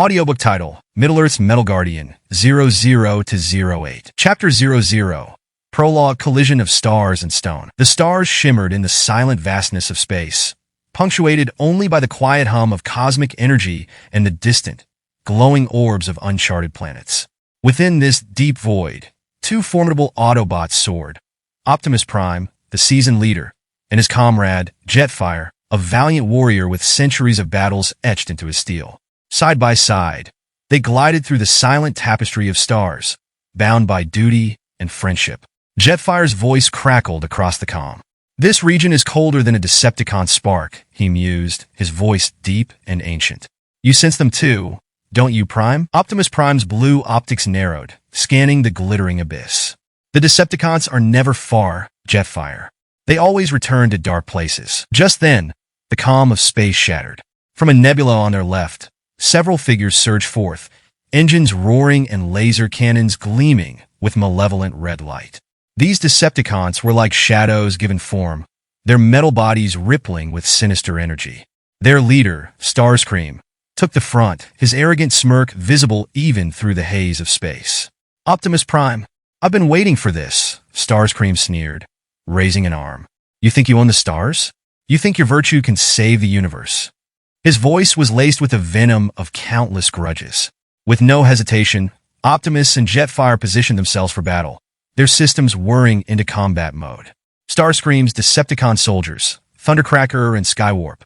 Audiobook title, Middle-earth's Metal Guardian, 00 to 08. Chapter 00. Prologue, Collision of Stars and Stone. The stars shimmered in the silent vastness of space, punctuated only by the quiet hum of cosmic energy and the distant, glowing orbs of uncharted planets. Within this deep void, two formidable Autobots soared. Optimus Prime, the seasoned leader, and his comrade, Jetfire, a valiant warrior with centuries of battles etched into his steel. Side by side, they glided through the silent tapestry of stars, bound by duty and friendship. Jetfire's voice crackled across the comm. "This region is colder than a Decepticon spark," he mused, his voice deep and ancient. "You sense them too, don't you, Prime?" Optimus Prime's blue optics narrowed, scanning the glittering abyss. "The Decepticons are never far, Jetfire. They always return to dark places." Just then, the calm of space shattered. From a nebula on their left, several figures surged forth, engines roaring and laser cannons gleaming with malevolent red light. These Decepticons were like shadows given form, their metal bodies rippling with sinister energy. Their leader, Starscream, took the front, his arrogant smirk visible even through the haze of space. "Optimus Prime, I've been waiting for this," Starscream sneered, raising an arm. "You think you own the stars? You think your virtue can save the universe?" His voice was laced with the venom of countless grudges. With no hesitation, Optimus and Jetfire positioned themselves for battle, their systems whirring into combat mode. Starscream's Decepticon soldiers, Thundercracker and Skywarp,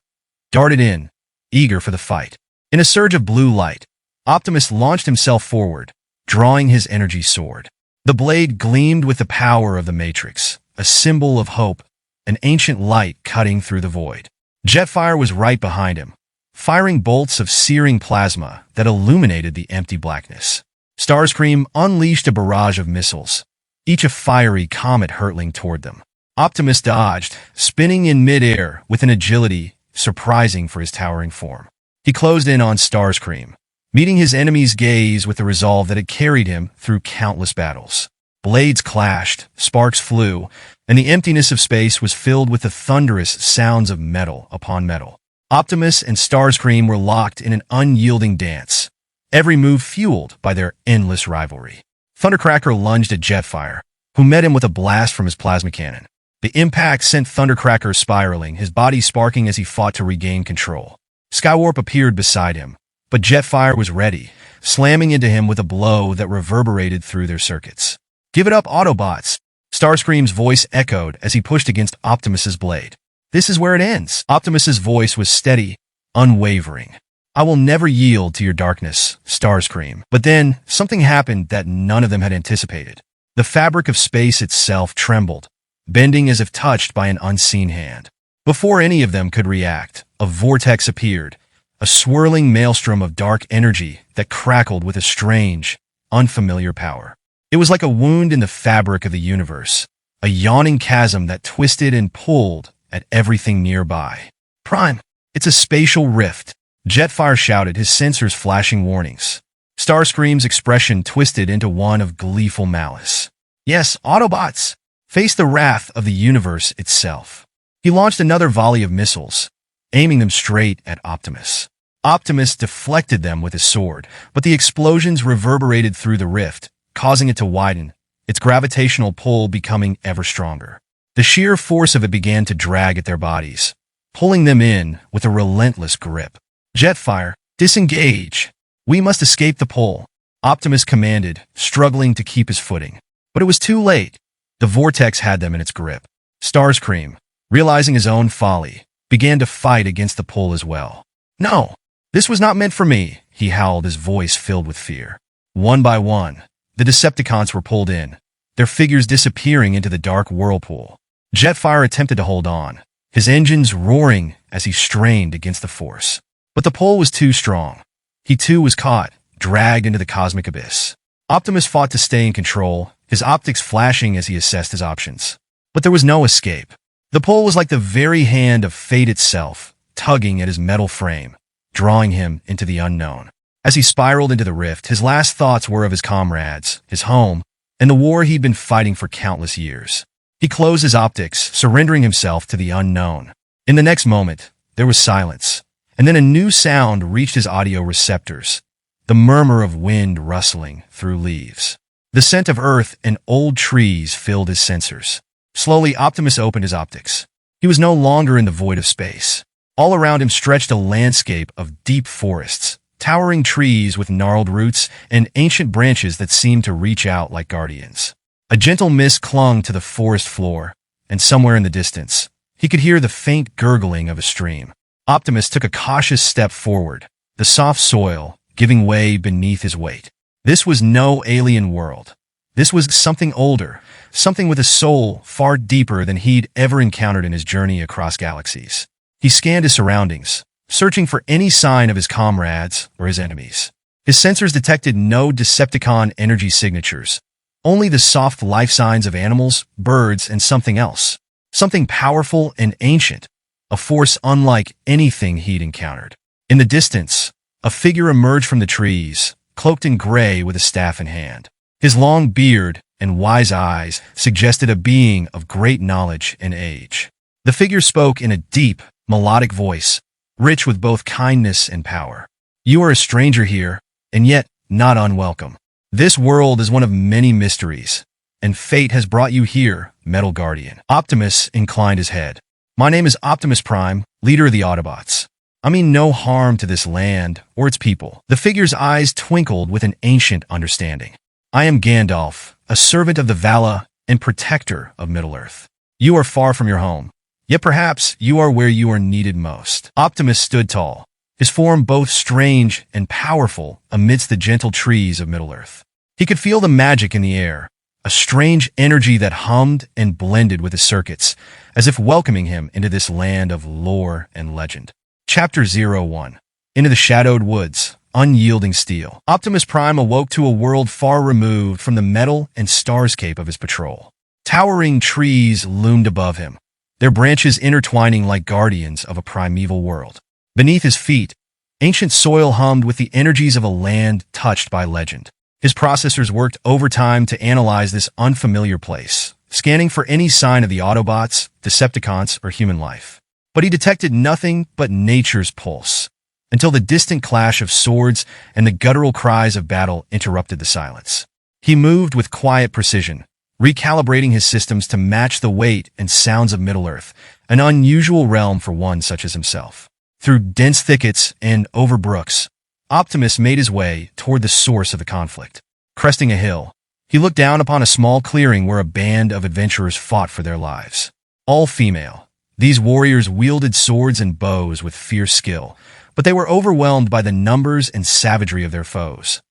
darted in, eager for the fight. In a surge of blue light, Optimus launched himself forward, drawing his energy sword. The blade gleamed with the power of the Matrix, a symbol of hope, an ancient light cutting through the void. Jetfire was right behind him, firing bolts of searing plasma that illuminated the empty blackness. Starscream unleashed a barrage of missiles, each a fiery comet hurtling toward them. Optimus dodged, spinning in midair with an agility surprising for his towering form. He closed in on Starscream, meeting his enemy's gaze with the resolve that had carried him through countless battles. Blades clashed, sparks flew, and the emptiness of space was filled with the thunderous sounds of metal upon metal. Optimus and Starscream were locked in an unyielding dance, every move fueled by their endless rivalry. Thundercracker lunged at Jetfire, who met him with a blast from his plasma cannon. The impact sent Thundercracker spiraling, his body sparking as he fought to regain control. Skywarp appeared beside him, but Jetfire was ready, slamming into him with a blow that reverberated through their circuits. "Give it up, Autobots!" Starscream's voice echoed as he pushed against Optimus's blade. "This is where it ends." Optimus's voice was steady, unwavering. "I will never yield to your darkness, Starscream." But then, something happened that none of them had anticipated. The fabric of space itself trembled, bending as if touched by an unseen hand. Before any of them could react, a vortex appeared, a swirling maelstrom of dark energy that crackled with a strange, unfamiliar power. It was like a wound in the fabric of the universe, a yawning chasm that twisted and pulled at everything nearby. "Prime, it's a spatial rift," Jetfire shouted, his sensors flashing warnings. Starscream's expression twisted into one of gleeful malice. "Yes, Autobots, face the wrath of the universe itself." He launched another volley of missiles, aiming them straight at Optimus. Optimus deflected them with his sword, but the explosions reverberated through the rift, causing it to widen, its gravitational pull becoming ever stronger. The sheer force of it began to drag at their bodies, pulling them in with a relentless grip. "Jetfire, disengage! We must escape the pull," Optimus commanded, struggling to keep his footing. But it was too late. The vortex had them in its grip. Starscream, realizing his own folly, began to fight against the pull as well. "No, this was not meant for me," he howled, his voice filled with fear. One by one, the Decepticons were pulled in, their figures disappearing into the dark whirlpool. Jetfire attempted to hold on, his engines roaring as he strained against the force. But the pull was too strong. He too was caught, dragged into the cosmic abyss. Optimus fought to stay in control, his optics flashing as he assessed his options. But there was no escape. The pull was like the very hand of fate itself, tugging at his metal frame, drawing him into the unknown. As he spiraled into the rift, his last thoughts were of his comrades, his home, and the war he'd been fighting for countless years. He closed his optics, surrendering himself to the unknown. In the next moment, there was silence, and then a new sound reached his audio receptors, the murmur of wind rustling through leaves. The scent of earth and old trees filled his sensors. Slowly, Optimus opened his optics. He was no longer in the void of space. All around him stretched a landscape of deep forests, towering trees with gnarled roots and ancient branches that seemed to reach out like guardians. A gentle mist clung to the forest floor, and somewhere in the distance, he could hear the faint gurgling of a stream. Optimus took a cautious step forward, the soft soil giving way beneath his weight. This was no alien world. This was something older, something with a soul far deeper than he'd ever encountered in his journey across galaxies. He scanned his surroundings, searching for any sign of his comrades or his enemies. His sensors detected no Decepticon energy signatures, only the soft life signs of animals, birds, and something else. Something powerful and ancient, a force unlike anything he'd encountered. In the distance, a figure emerged from the trees, cloaked in gray with a staff in hand. His long beard and wise eyes suggested a being of great knowledge and age. The figure spoke in a deep, melodic voice, rich with both kindness and power. You are a stranger here, and yet not unwelcome. This world is one of many mysteries, and fate has brought you here, Metal Guardian. Optimus inclined his head. My name is Optimus Prime, leader of the Autobots. I mean no harm to this land or its people. The figure's eyes twinkled with an ancient understanding. I am Gandalf, a servant of the Vala and protector of Middle-earth. You are far from your home, yet perhaps you are where you are needed most. Optimus stood tall, his form both strange and powerful amidst the gentle trees of Middle-earth. He could feel the magic in the air, a strange energy that hummed and blended with his circuits, as if welcoming him into this land of lore and legend. Chapter 01. Into the Shadowed Woods, Unyielding Steel. Optimus Prime awoke to a world far removed from the metal and starscape of his patrol. Towering trees loomed above him, their branches intertwining like guardians of a primeval world. Beneath his feet, ancient soil hummed with the energies of a land touched by legend. His processors worked overtime to analyze this unfamiliar place, scanning for any sign of the Autobots, Decepticons, or human life. But he detected nothing but nature's pulse, until the distant clash of swords and the guttural cries of battle interrupted the silence. He moved with quiet precision, recalibrating his systems to match the weight and sounds of Middle-earth, an unusual realm for one such as himself. Through dense thickets and over brooks, Optimus made his way toward the source of the conflict. Cresting a hill, he looked down upon a small clearing where a band of adventurers fought for their lives. All female, these warriors wielded swords and bows with fierce skill, but they were overwhelmed by the numbers and savagery of their foes.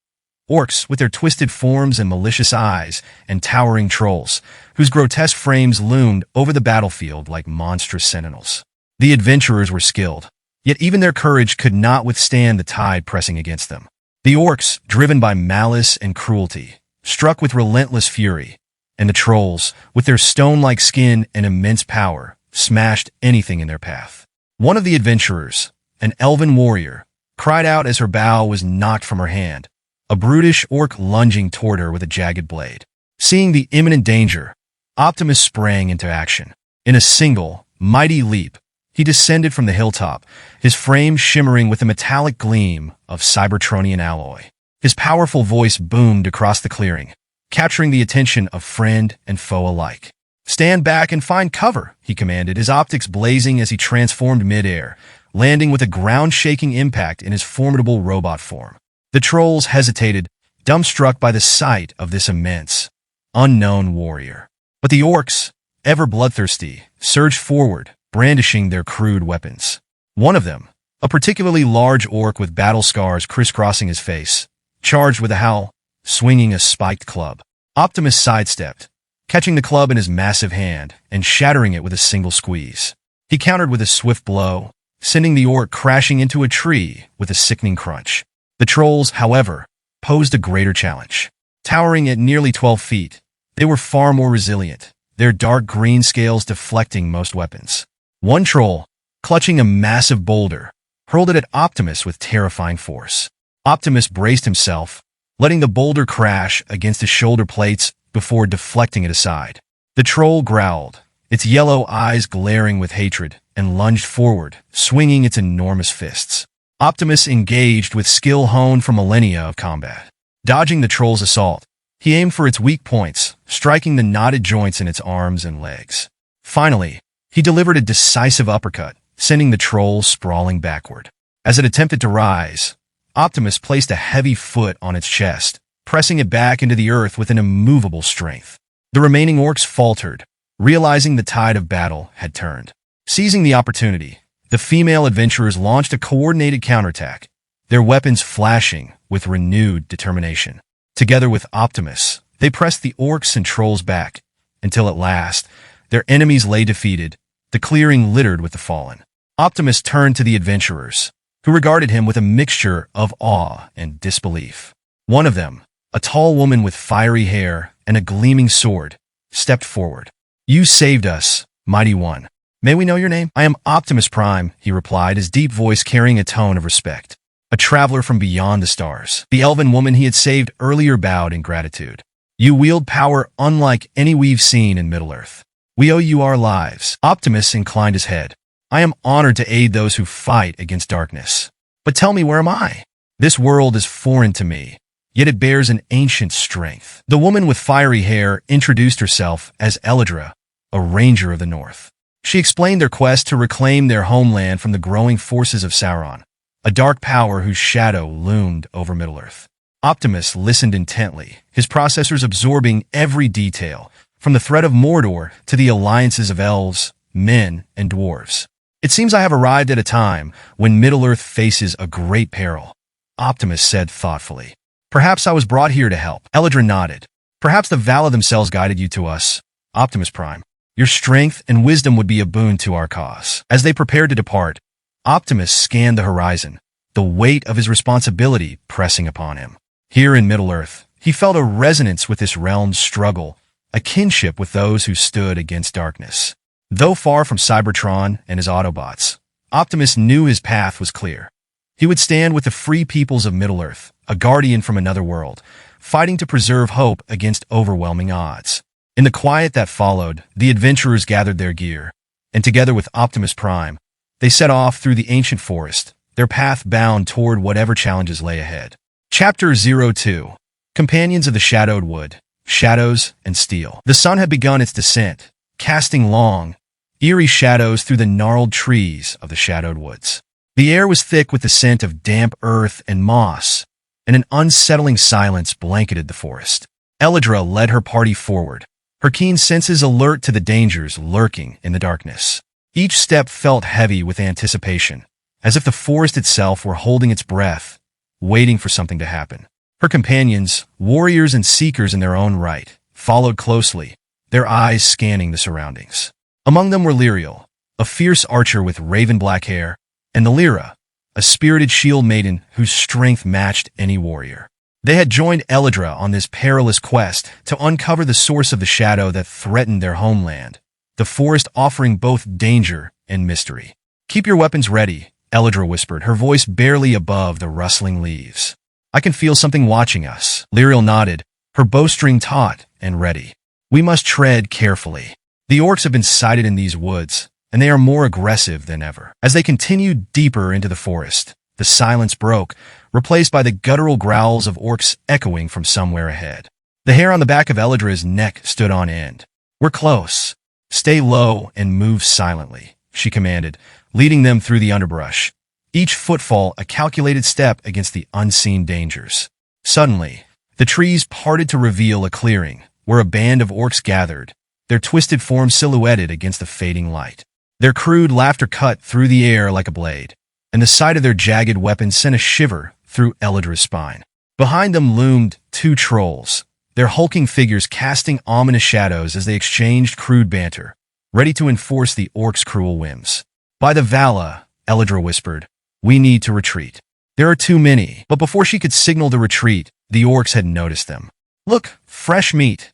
Orcs, with their twisted forms and malicious eyes, and towering trolls, whose grotesque frames loomed over the battlefield like monstrous sentinels. The adventurers were skilled, yet even their courage could not withstand the tide pressing against them. The orcs, driven by malice and cruelty, struck with relentless fury, and the trolls, with their stone-like skin and immense power, smashed anything in their path. One of the adventurers, an elven warrior, cried out as her bow was knocked from her hand, a brutish orc lunging toward her with a jagged blade. Seeing the imminent danger, Optimus sprang into action. In a single, mighty leap, he descended from the hilltop, his frame shimmering with a metallic gleam of Cybertronian alloy. His powerful voice boomed across the clearing, capturing the attention of friend and foe alike. "Stand back and find cover," he commanded, his optics blazing as he transformed mid-air, landing with a ground-shaking impact in his formidable robot form. The trolls hesitated, dumbstruck by the sight of this immense, unknown warrior. But the orcs, ever bloodthirsty, surged forward, brandishing their crude weapons. One of them, a particularly large orc with battle scars crisscrossing his face, charged with a howl, swinging a spiked club. Optimus sidestepped, catching the club in his massive hand and shattering it with a single squeeze. He countered with a swift blow, sending the orc crashing into a tree with a sickening crunch. The trolls, however, posed a greater challenge. Towering at nearly 12 feet, they were far more resilient, their dark green scales deflecting most weapons. One troll, clutching a massive boulder, hurled it at Optimus with terrifying force. Optimus braced himself, letting the boulder crash against his shoulder plates before deflecting it aside. The troll growled, its yellow eyes glaring with hatred, and lunged forward, swinging its enormous fists. Optimus engaged with skill honed from millennia of combat. Dodging the troll's assault, he aimed for its weak points, striking the knotted joints in its arms and legs. Finally, he delivered a decisive uppercut, sending the troll sprawling backward. As it attempted to rise, Optimus placed a heavy foot on its chest, pressing it back into the earth with an immovable strength. The remaining orcs faltered, realizing the tide of battle had turned. Seizing the opportunity, the female adventurers launched a coordinated counterattack, their weapons flashing with renewed determination. Together with Optimus, they pressed the orcs and trolls back, until at last, their enemies lay defeated, the clearing littered with the fallen. Optimus turned to the adventurers, who regarded him with a mixture of awe and disbelief. One of them, a tall woman with fiery hair and a gleaming sword, stepped forward. "You saved us, mighty one. May we know your name?" "I am Optimus Prime," he replied, his deep voice carrying a tone of respect. A traveler from beyond the stars. The elven woman he had saved earlier bowed in gratitude. "You wield power unlike any we've seen in Middle-earth. We owe you our lives." Optimus inclined his head. "I am honored to aid those who fight against darkness. But tell me, where am I? This world is foreign to me, yet it bears an ancient strength." The woman with fiery hair introduced herself as Eladra, a ranger of the north. She explained their quest to reclaim their homeland from the growing forces of Sauron, a dark power whose shadow loomed over Middle-earth. Optimus listened intently, his processors absorbing every detail, from the threat of Mordor to the alliances of elves, men, and dwarves. "It seems I have arrived at a time when Middle-earth faces a great peril," Optimus said thoughtfully. "Perhaps I was brought here to help." Eladra nodded. "Perhaps the Vala themselves guided you to us, Optimus Prime. Your strength and wisdom would be a boon to our cause." As they prepared to depart, Optimus scanned the horizon, the weight of his responsibility pressing upon him. Here in Middle-earth, he felt a resonance with this realm's struggle, a kinship with those who stood against darkness. Though far from Cybertron and his Autobots, Optimus knew his path was clear. He would stand with the free peoples of Middle-earth, a guardian from another world, fighting to preserve hope against overwhelming odds. In the quiet that followed, the adventurers gathered their gear, and together with Optimus Prime, they set off through the ancient forest, their path bound toward whatever challenges lay ahead. Chapter 02. Companions of the Shadowed Wood, Shadows and Steel. The sun had begun its descent, casting long, eerie shadows through the gnarled trees of the Shadowed Woods. The air was thick with the scent of damp earth and moss, and an unsettling silence blanketed the forest. Eladra led her party forward, her keen senses alert to the dangers lurking in the darkness. Each step felt heavy with anticipation, as if the forest itself were holding its breath, waiting for something to happen. Her companions, warriors and seekers in their own right, followed closely, their eyes scanning the surroundings. Among them were Lyriel, a fierce archer with raven-black hair, and the Lyra, a spirited shield maiden whose strength matched any warrior. They had joined Eladra on this perilous quest to uncover the source of the shadow that threatened their homeland, the forest offering both danger and mystery. "Keep your weapons ready," Eladra whispered, her voice barely above the rustling leaves. "I can feel something watching us." Lyriel nodded, her bowstring taut and ready. "We must tread carefully. The orcs have been sighted in these woods, and they are more aggressive than ever." As they continued deeper into the forest, the silence broke, replaced by the guttural growls of orcs echoing from somewhere ahead. The hair on the back of Eladra's neck stood on end. "We're close. Stay low and move silently," she commanded, leading them through the underbrush, each footfall a calculated step against the unseen dangers. Suddenly, the trees parted to reveal a clearing where a band of orcs gathered, their twisted forms silhouetted against the fading light. Their crude laughter cut through the air like a blade, and the sight of their jagged weapons sent a shiver through Eladra's spine. Behind them loomed two trolls, their hulking figures casting ominous shadows as they exchanged crude banter, ready to enforce the orcs' cruel whims. "By the Vala," Eladra whispered, "we need to retreat. There are too many." But before she could signal the retreat, the orcs had noticed them. "Look, fresh meat,"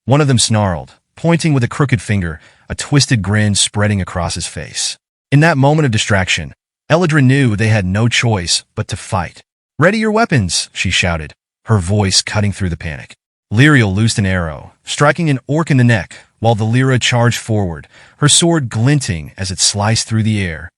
one of them snarled, pointing with a crooked finger, a twisted grin spreading across his face. In that moment of distraction, Eladra knew they had no choice but to fight. "Ready your weapons," she shouted, her voice cutting through the panic. Lyriel loosed an arrow, striking an orc in the neck, while the Lyra charged forward, her sword glinting as it sliced through the air,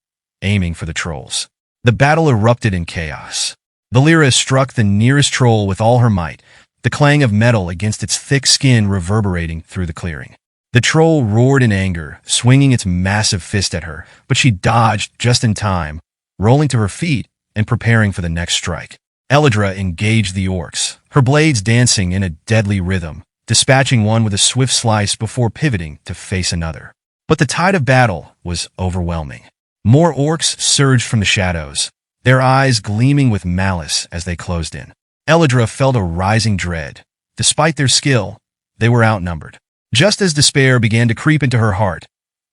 aiming for the trolls. The battle erupted in chaos. The Lyra struck the nearest troll with all her might, the clang of metal against its thick skin reverberating through the clearing. The troll roared in anger, swinging its massive fist at her, but she dodged just in time, rolling to her feet and preparing for the next strike. Elidra engaged the orcs, her blades dancing in a deadly rhythm, dispatching one with a swift slice before pivoting to face another. But the tide of battle was overwhelming. More orcs surged from the shadows, their eyes gleaming with malice as they closed in. Elidra felt a rising dread. Despite their skill, they were outnumbered. Just as despair began to creep into her heart,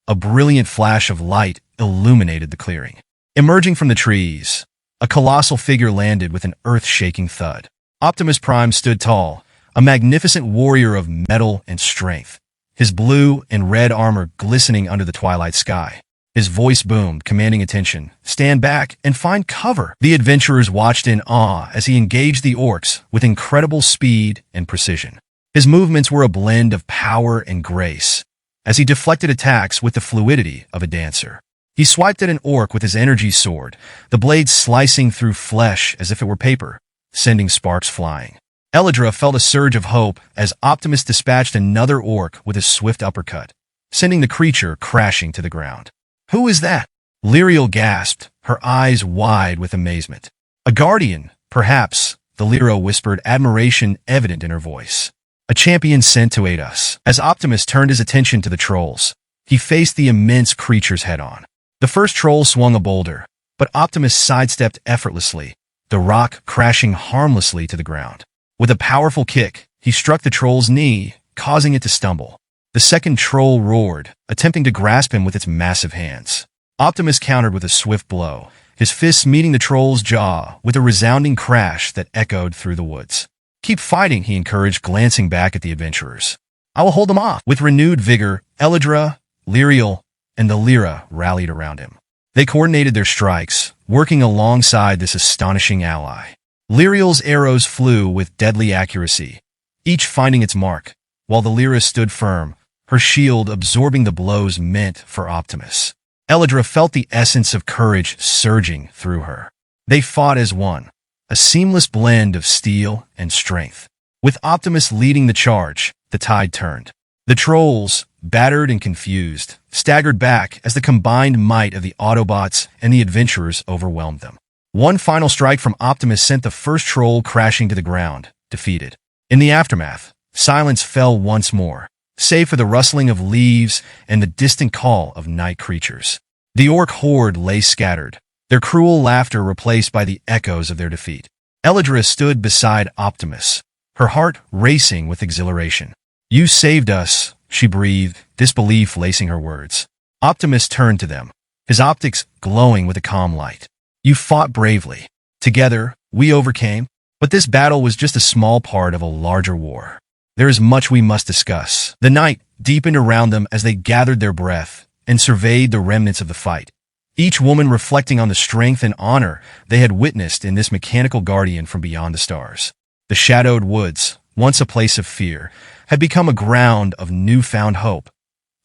a brilliant flash of light illuminated the clearing. Emerging from the trees, a colossal figure landed with an earth-shaking thud. Optimus Prime stood tall, a magnificent warrior of metal and strength, his blue and red armor glistening under the twilight sky. His voice boomed, commanding attention. "Stand back and find cover." The adventurers watched in awe as he engaged the orcs with incredible speed and precision. His movements were a blend of power and grace, as he deflected attacks with the fluidity of a dancer. He swiped at an orc with his energy sword, the blade slicing through flesh as if it were paper, sending sparks flying. Elidra felt a surge of hope as Optimus dispatched another orc with a swift uppercut, sending the creature crashing to the ground. "Who is that?" Lyriel gasped, her eyes wide with amazement. "A guardian, perhaps," the Lyra whispered, admiration evident in her voice. "A champion sent to aid us." As Optimus turned his attention to the trolls, he faced the immense creatures head-on. The first troll swung a boulder, but Optimus sidestepped effortlessly, the rock crashing harmlessly to the ground. With a powerful kick, he struck the troll's knee, causing it to stumble. The second troll roared, attempting to grasp him with its massive hands. Optimus countered with a swift blow, his fists meeting the troll's jaw with a resounding crash that echoed through the woods. "Keep fighting," he encouraged, glancing back at the adventurers. "I will hold them off." With renewed vigor, Elidra, Lyriel, and the Lyra rallied around him. They coordinated their strikes, working alongside this astonishing ally. Lyriel's arrows flew with deadly accuracy, each finding its mark, while the Lyra stood firm, her shield absorbing the blows meant for Optimus. Elidra felt the essence of courage surging through her. They fought as one, a seamless blend of steel and strength. With Optimus leading the charge, the tide turned. The trolls, battered and confused, staggered back as the combined might of the Autobots and the adventurers overwhelmed them. One final strike from Optimus sent the first troll crashing to the ground, defeated. In the aftermath, silence fell once more, save for the rustling of leaves and the distant call of night creatures. The orc horde lay scattered, their cruel laughter replaced by the echoes of their defeat. Elidra stood beside Optimus, her heart racing with exhilaration. "You saved us," she breathed, disbelief lacing her words. Optimus turned to them, his optics glowing with a calm light. "You fought bravely. Together, we overcame, but this battle was just a small part of a larger war. There is much we must discuss." The night deepened around them as they gathered their breath and surveyed the remnants of the fight, each woman reflecting on the strength and honor they had witnessed in this mechanical guardian from beyond the stars. The shadowed woods, once a place of fear, had become a ground of newfound hope,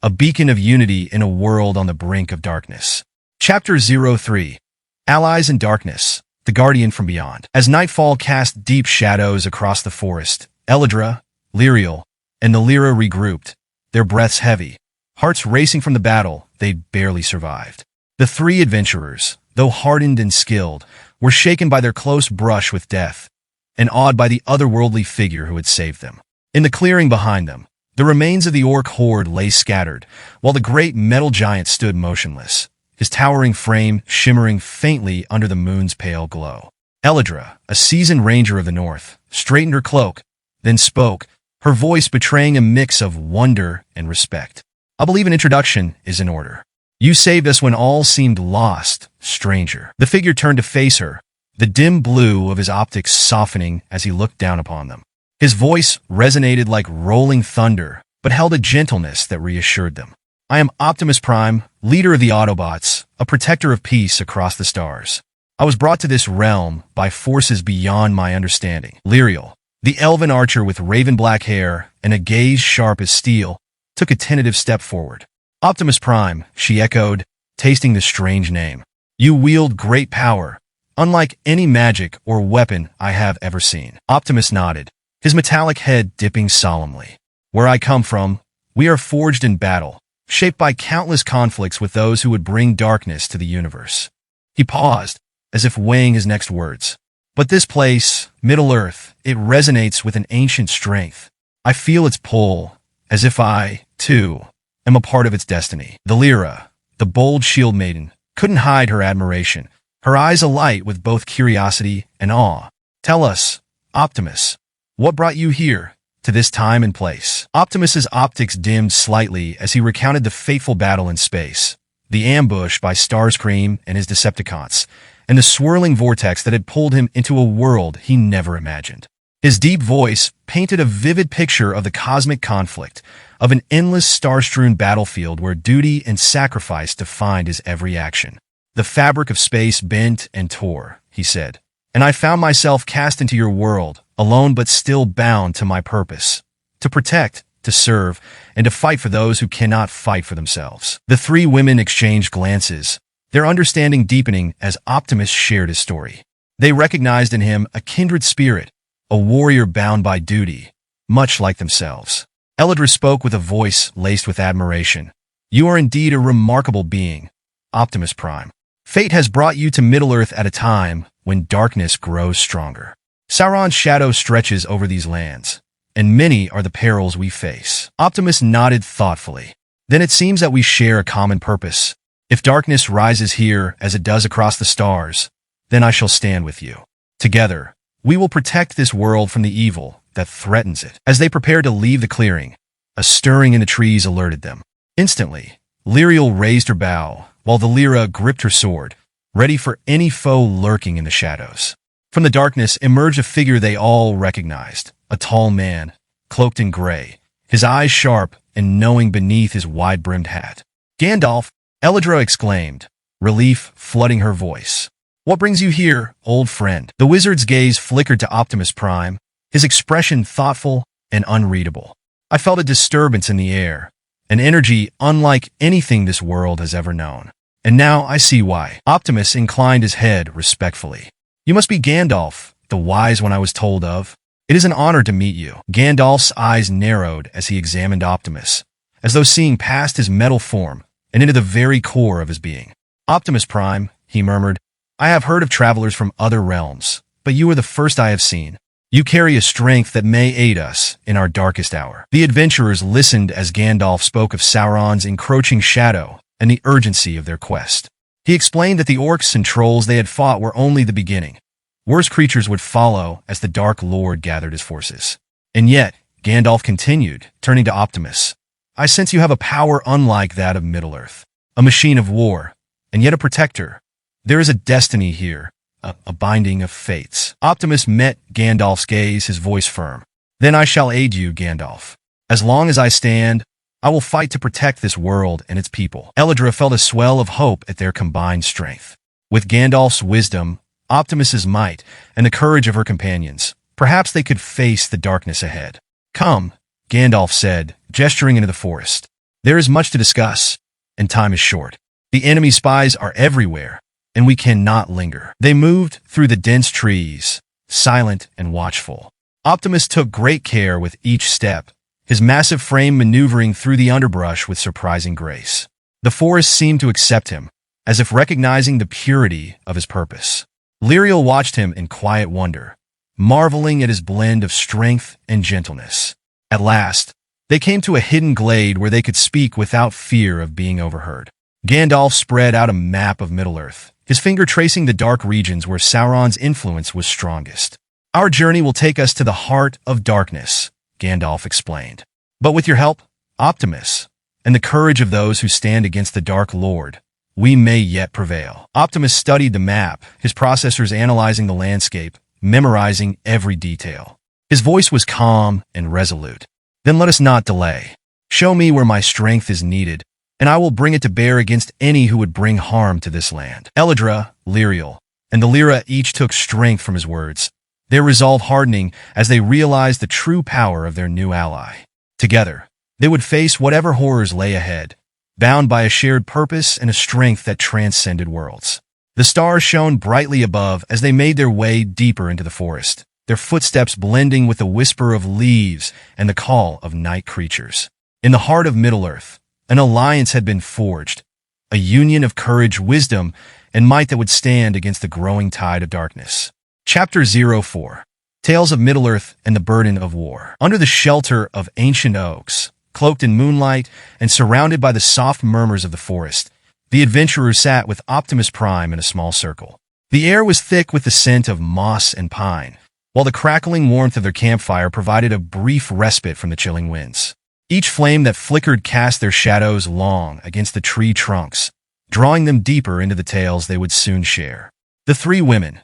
a beacon of unity in a world on the brink of darkness. Chapter 03. Allies in Darkness, the Guardian from Beyond. As nightfall cast deep shadows across the forest, Elidra, Lyriel, and the Lyra regrouped, their breaths heavy, hearts racing from the battle they'd barely survived. The three adventurers, though hardened and skilled, were shaken by their close brush with death, and awed by the otherworldly figure who had saved them. In the clearing behind them, the remains of the orc horde lay scattered, while the great metal giant stood motionless, his towering frame shimmering faintly under the moon's pale glow. Elidra, a seasoned ranger of the north, straightened her cloak, then spoke, her voice betraying a mix of wonder and respect. "I believe an introduction is in order. You saved us when all seemed lost, stranger." The figure turned to face her, the dim blue of his optics softening as he looked down upon them. His voice resonated like rolling thunder, but held a gentleness that reassured them. "I am Optimus Prime, leader of the Autobots, a protector of peace across the stars. I was brought to this realm by forces beyond my understanding." Lyriel, the elven archer with raven-black hair and a gaze sharp as steel, took a tentative step forward. "Optimus Prime," she echoed, tasting the strange name. You wield great power, unlike any magic or weapon I have ever seen. Optimus nodded, his metallic head dipping solemnly. Where I come from, we are forged in battle, shaped by countless conflicts with those who would bring darkness to the universe. He paused, as if weighing his next words. But this place, Middle-earth, it resonates with an ancient strength. I feel its pull, as if I, too, am a part of its destiny. The Lyra, the bold shield maiden, couldn't hide her admiration, her eyes alight with both curiosity and awe. Tell us, Optimus, what brought you here, to this time and place? Optimus's optics dimmed slightly as he recounted the fateful battle in space, the ambush by Starscream and his Decepticons, and the swirling vortex that had pulled him into a world he never imagined. His deep voice painted a vivid picture of the cosmic conflict, of an endless star-strewn battlefield where duty and sacrifice defined his every action. The fabric of space bent and tore, he said, and I found myself cast into your world, alone but still bound to my purpose, to protect, to serve, and to fight for those who cannot fight for themselves. The three women exchanged glances, their understanding deepening as Optimus shared his story. They recognized in him a kindred spirit, a warrior bound by duty, much like themselves. Elidra spoke with a voice laced with admiration. You are indeed a remarkable being, Optimus Prime. Fate has brought you to Middle-earth at a time when darkness grows stronger. Sauron's shadow stretches over these lands, and many are the perils we face. Optimus nodded thoughtfully. Then it seems that we share a common purpose. If darkness rises here as it does across the stars, then I shall stand with you. Together, we will protect this world from the evil that threatens it. As they prepared to leave the clearing, a stirring in the trees alerted them. Instantly, Lyriel raised her bow, while the Lyra gripped her sword, ready for any foe lurking in the shadows. From the darkness emerged a figure they all recognized, a tall man, cloaked in gray, his eyes sharp and knowing beneath his wide-brimmed hat. Gandalf, Elidra exclaimed, relief flooding her voice. What brings you here, old friend? The wizard's gaze flickered to Optimus Prime, his expression thoughtful and unreadable. I felt a disturbance in the air, an energy unlike anything this world has ever known. And now I see why. Optimus inclined his head respectfully. You must be Gandalf, the wise one I was told of. It is an honor to meet you. Gandalf's eyes narrowed as he examined Optimus, as though seeing past his metal form and into the very core of his being. Optimus Prime, he murmured, I have heard of travelers from other realms, but you are the first I have seen. You carry a strength that may aid us in our darkest hour. The adventurers listened as Gandalf spoke of Sauron's encroaching shadow and the urgency of their quest. He explained that the orcs and trolls they had fought were only the beginning. Worse creatures would follow as the Dark Lord gathered his forces. And yet, Gandalf continued, turning to Optimus, I sense you have a power unlike that of Middle-earth, a machine of war, and yet a protector. There is a destiny here, a binding of fates. Optimus met Gandalf's gaze, his voice firm. Then I shall aid you, Gandalf. As long as I stand, I will fight to protect this world and its people. Elidra felt a swell of hope at their combined strength. With Gandalf's wisdom, Optimus's might, and the courage of her companions, perhaps they could face the darkness ahead. Come, Gandalf said, gesturing into the forest. There is much to discuss, and time is short. The enemy spies are everywhere, and we cannot linger. They moved through the dense trees, silent and watchful. Optimus took great care with each step, his massive frame maneuvering through the underbrush with surprising grace. The forest seemed to accept him, as if recognizing the purity of his purpose. Lyriel watched him in quiet wonder, marveling at his blend of strength and gentleness. At last, they came to a hidden glade where they could speak without fear of being overheard. Gandalf spread out a map of Middle-earth, his finger tracing the dark regions where Sauron's influence was strongest. Our journey will take us to the heart of darkness, Gandalf explained. But with your help, Optimus, and the courage of those who stand against the Dark Lord, we may yet prevail. Optimus studied the map, his processors analyzing the landscape, memorizing every detail. His voice was calm and resolute. Then let us not delay. Show me where my strength is needed, and I will bring it to bear against any who would bring harm to this land. Elidra, Lyriel, and the Lyra each took strength from his words, their resolve hardening as they realized the true power of their new ally. Together, they would face whatever horrors lay ahead, bound by a shared purpose and a strength that transcended worlds. The stars shone brightly above as they made their way deeper into the forest, their footsteps blending with the whisper of leaves and the call of night creatures. In the heart of Middle-earth, an alliance had been forged, a union of courage, wisdom, and might that would stand against the growing tide of darkness. Chapter 04. Tales of Middle-earth and the Burden of War. Under the shelter of ancient oaks, cloaked in moonlight and surrounded by the soft murmurs of the forest, the adventurers sat with Optimus Prime in a small circle. The air was thick with the scent of moss and pine, while the crackling warmth of their campfire provided a brief respite from the chilling winds. Each flame that flickered cast their shadows long against the tree trunks, drawing them deeper into the tales they would soon share. The three women,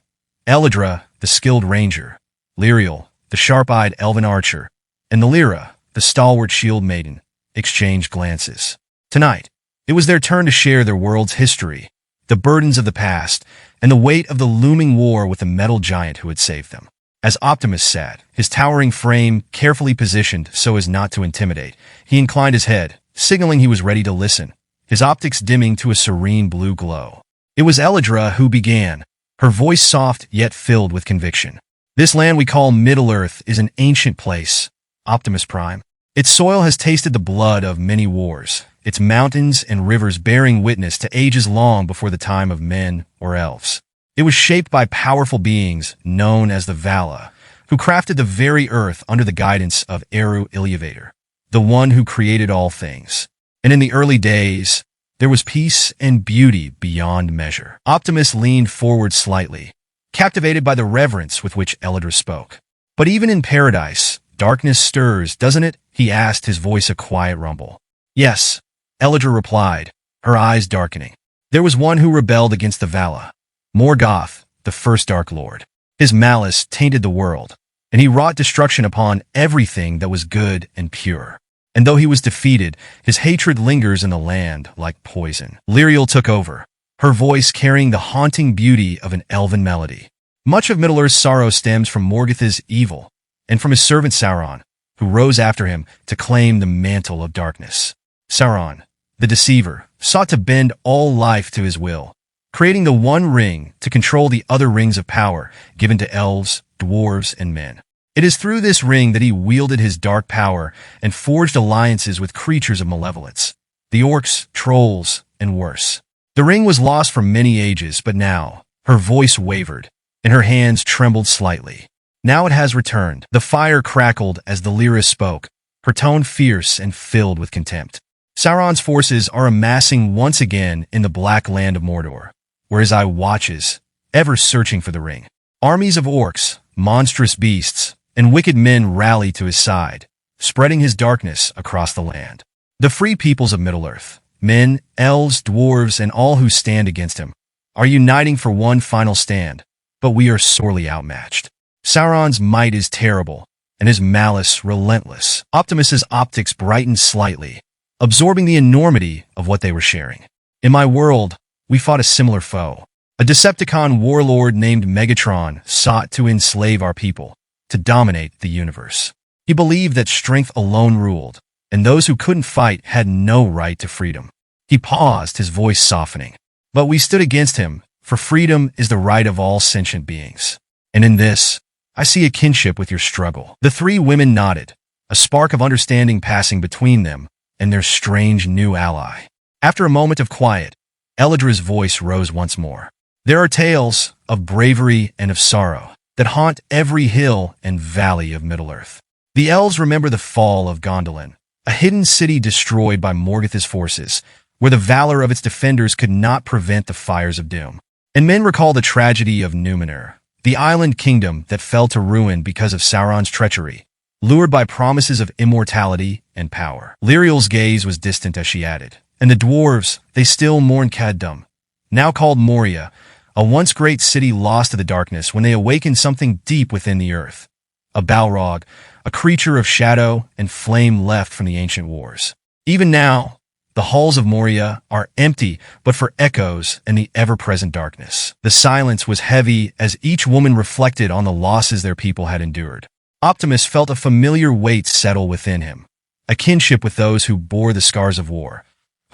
Eladra, the skilled ranger, Lyriel, the sharp-eyed elven archer, and Nelyra, the stalwart shield maiden, exchanged glances. Tonight, it was their turn to share their world's history, the burdens of the past, and the weight of the looming war with the metal giant who had saved them. As Optimus sat, his towering frame carefully positioned so as not to intimidate, he inclined his head, signaling he was ready to listen, his optics dimming to a serene blue glow. It was Eladra who began, her voice soft yet filled with conviction. "This land we call Middle-earth is an ancient place, Optimus Prime. Its soil has tasted the blood of many wars, its mountains and rivers bearing witness to ages long before the time of men or elves. It was shaped by powerful beings known as the Vala, who crafted the very earth under the guidance of Eru Ilyavator, the one who created all things. And in the early days, there was peace and beauty beyond measure." Optimus leaned forward slightly, captivated by the reverence with which Eladra spoke. "But even in paradise, darkness stirs, doesn't it?" he asked, his voice a quiet rumble. "Yes," Eladra replied, her eyes darkening. "There was one who rebelled against the Vala, Morgoth, the first Dark Lord. His malice tainted the world, and he wrought destruction upon everything that was good and pure. And though he was defeated, his hatred lingers in the land like poison." Lyriel took over, her voice carrying the haunting beauty of an elven melody. "Much of Middle-earth's sorrow stems from Morgoth's evil, and from his servant Sauron, who rose after him to claim the mantle of darkness. Sauron, the deceiver, sought to bend all life to his will, creating the One Ring to control the other rings of power given to elves, dwarves, and men. It is through this ring that he wielded his dark power and forged alliances with creatures of malevolence, the orcs, trolls, and worse. The ring was lost for many ages, but now, her voice wavered, and her hands trembled slightly. Now it has returned." The fire crackled as the Lyra spoke, her tone fierce and filled with contempt. "Sauron's forces are amassing once again in the black land of Mordor, where his eye watches, ever searching for the ring. Armies of orcs, monstrous beasts, and wicked men rally to his side, spreading his darkness across the land. The free peoples of Middle-earth, men, elves, dwarves, and all who stand against him, are uniting for one final stand, but we are sorely outmatched. Sauron's might is terrible, and his malice relentless." Optimus's optics brightened slightly, absorbing the enormity of what they were sharing. "In my world, we fought a similar foe. A Decepticon warlord named Megatron sought to enslave our people, to dominate the universe. He believed that strength alone ruled, and those who couldn't fight had no right to freedom." He paused, his voice softening. "But we stood against him, for freedom is the right of all sentient beings. And in this, I see a kinship with your struggle." The three women nodded, a spark of understanding passing between them and their strange new ally. After a moment of quiet, Eladra's voice rose once more. "There are tales of bravery and of sorrow that haunt every hill and valley of Middle-earth. The elves remember the fall of Gondolin, a hidden city destroyed by Morgoth's forces, where the valor of its defenders could not prevent the fires of doom. And men recall the tragedy of Numenor, the island kingdom that fell to ruin because of Sauron's treachery, lured by promises of immortality and power." Lyriel's gaze was distant as she added, "And the dwarves, they still mourn Caddum, now called Moria, a once great city lost to the darkness when they awakened something deep within the earth. A Balrog, a creature of shadow and flame left from the ancient wars. Even now, the halls of Moria are empty but for echoes and the ever-present darkness." The silence was heavy as each woman reflected on the losses their people had endured. Optimus felt a familiar weight settle within him, a kinship with those who bore the scars of war,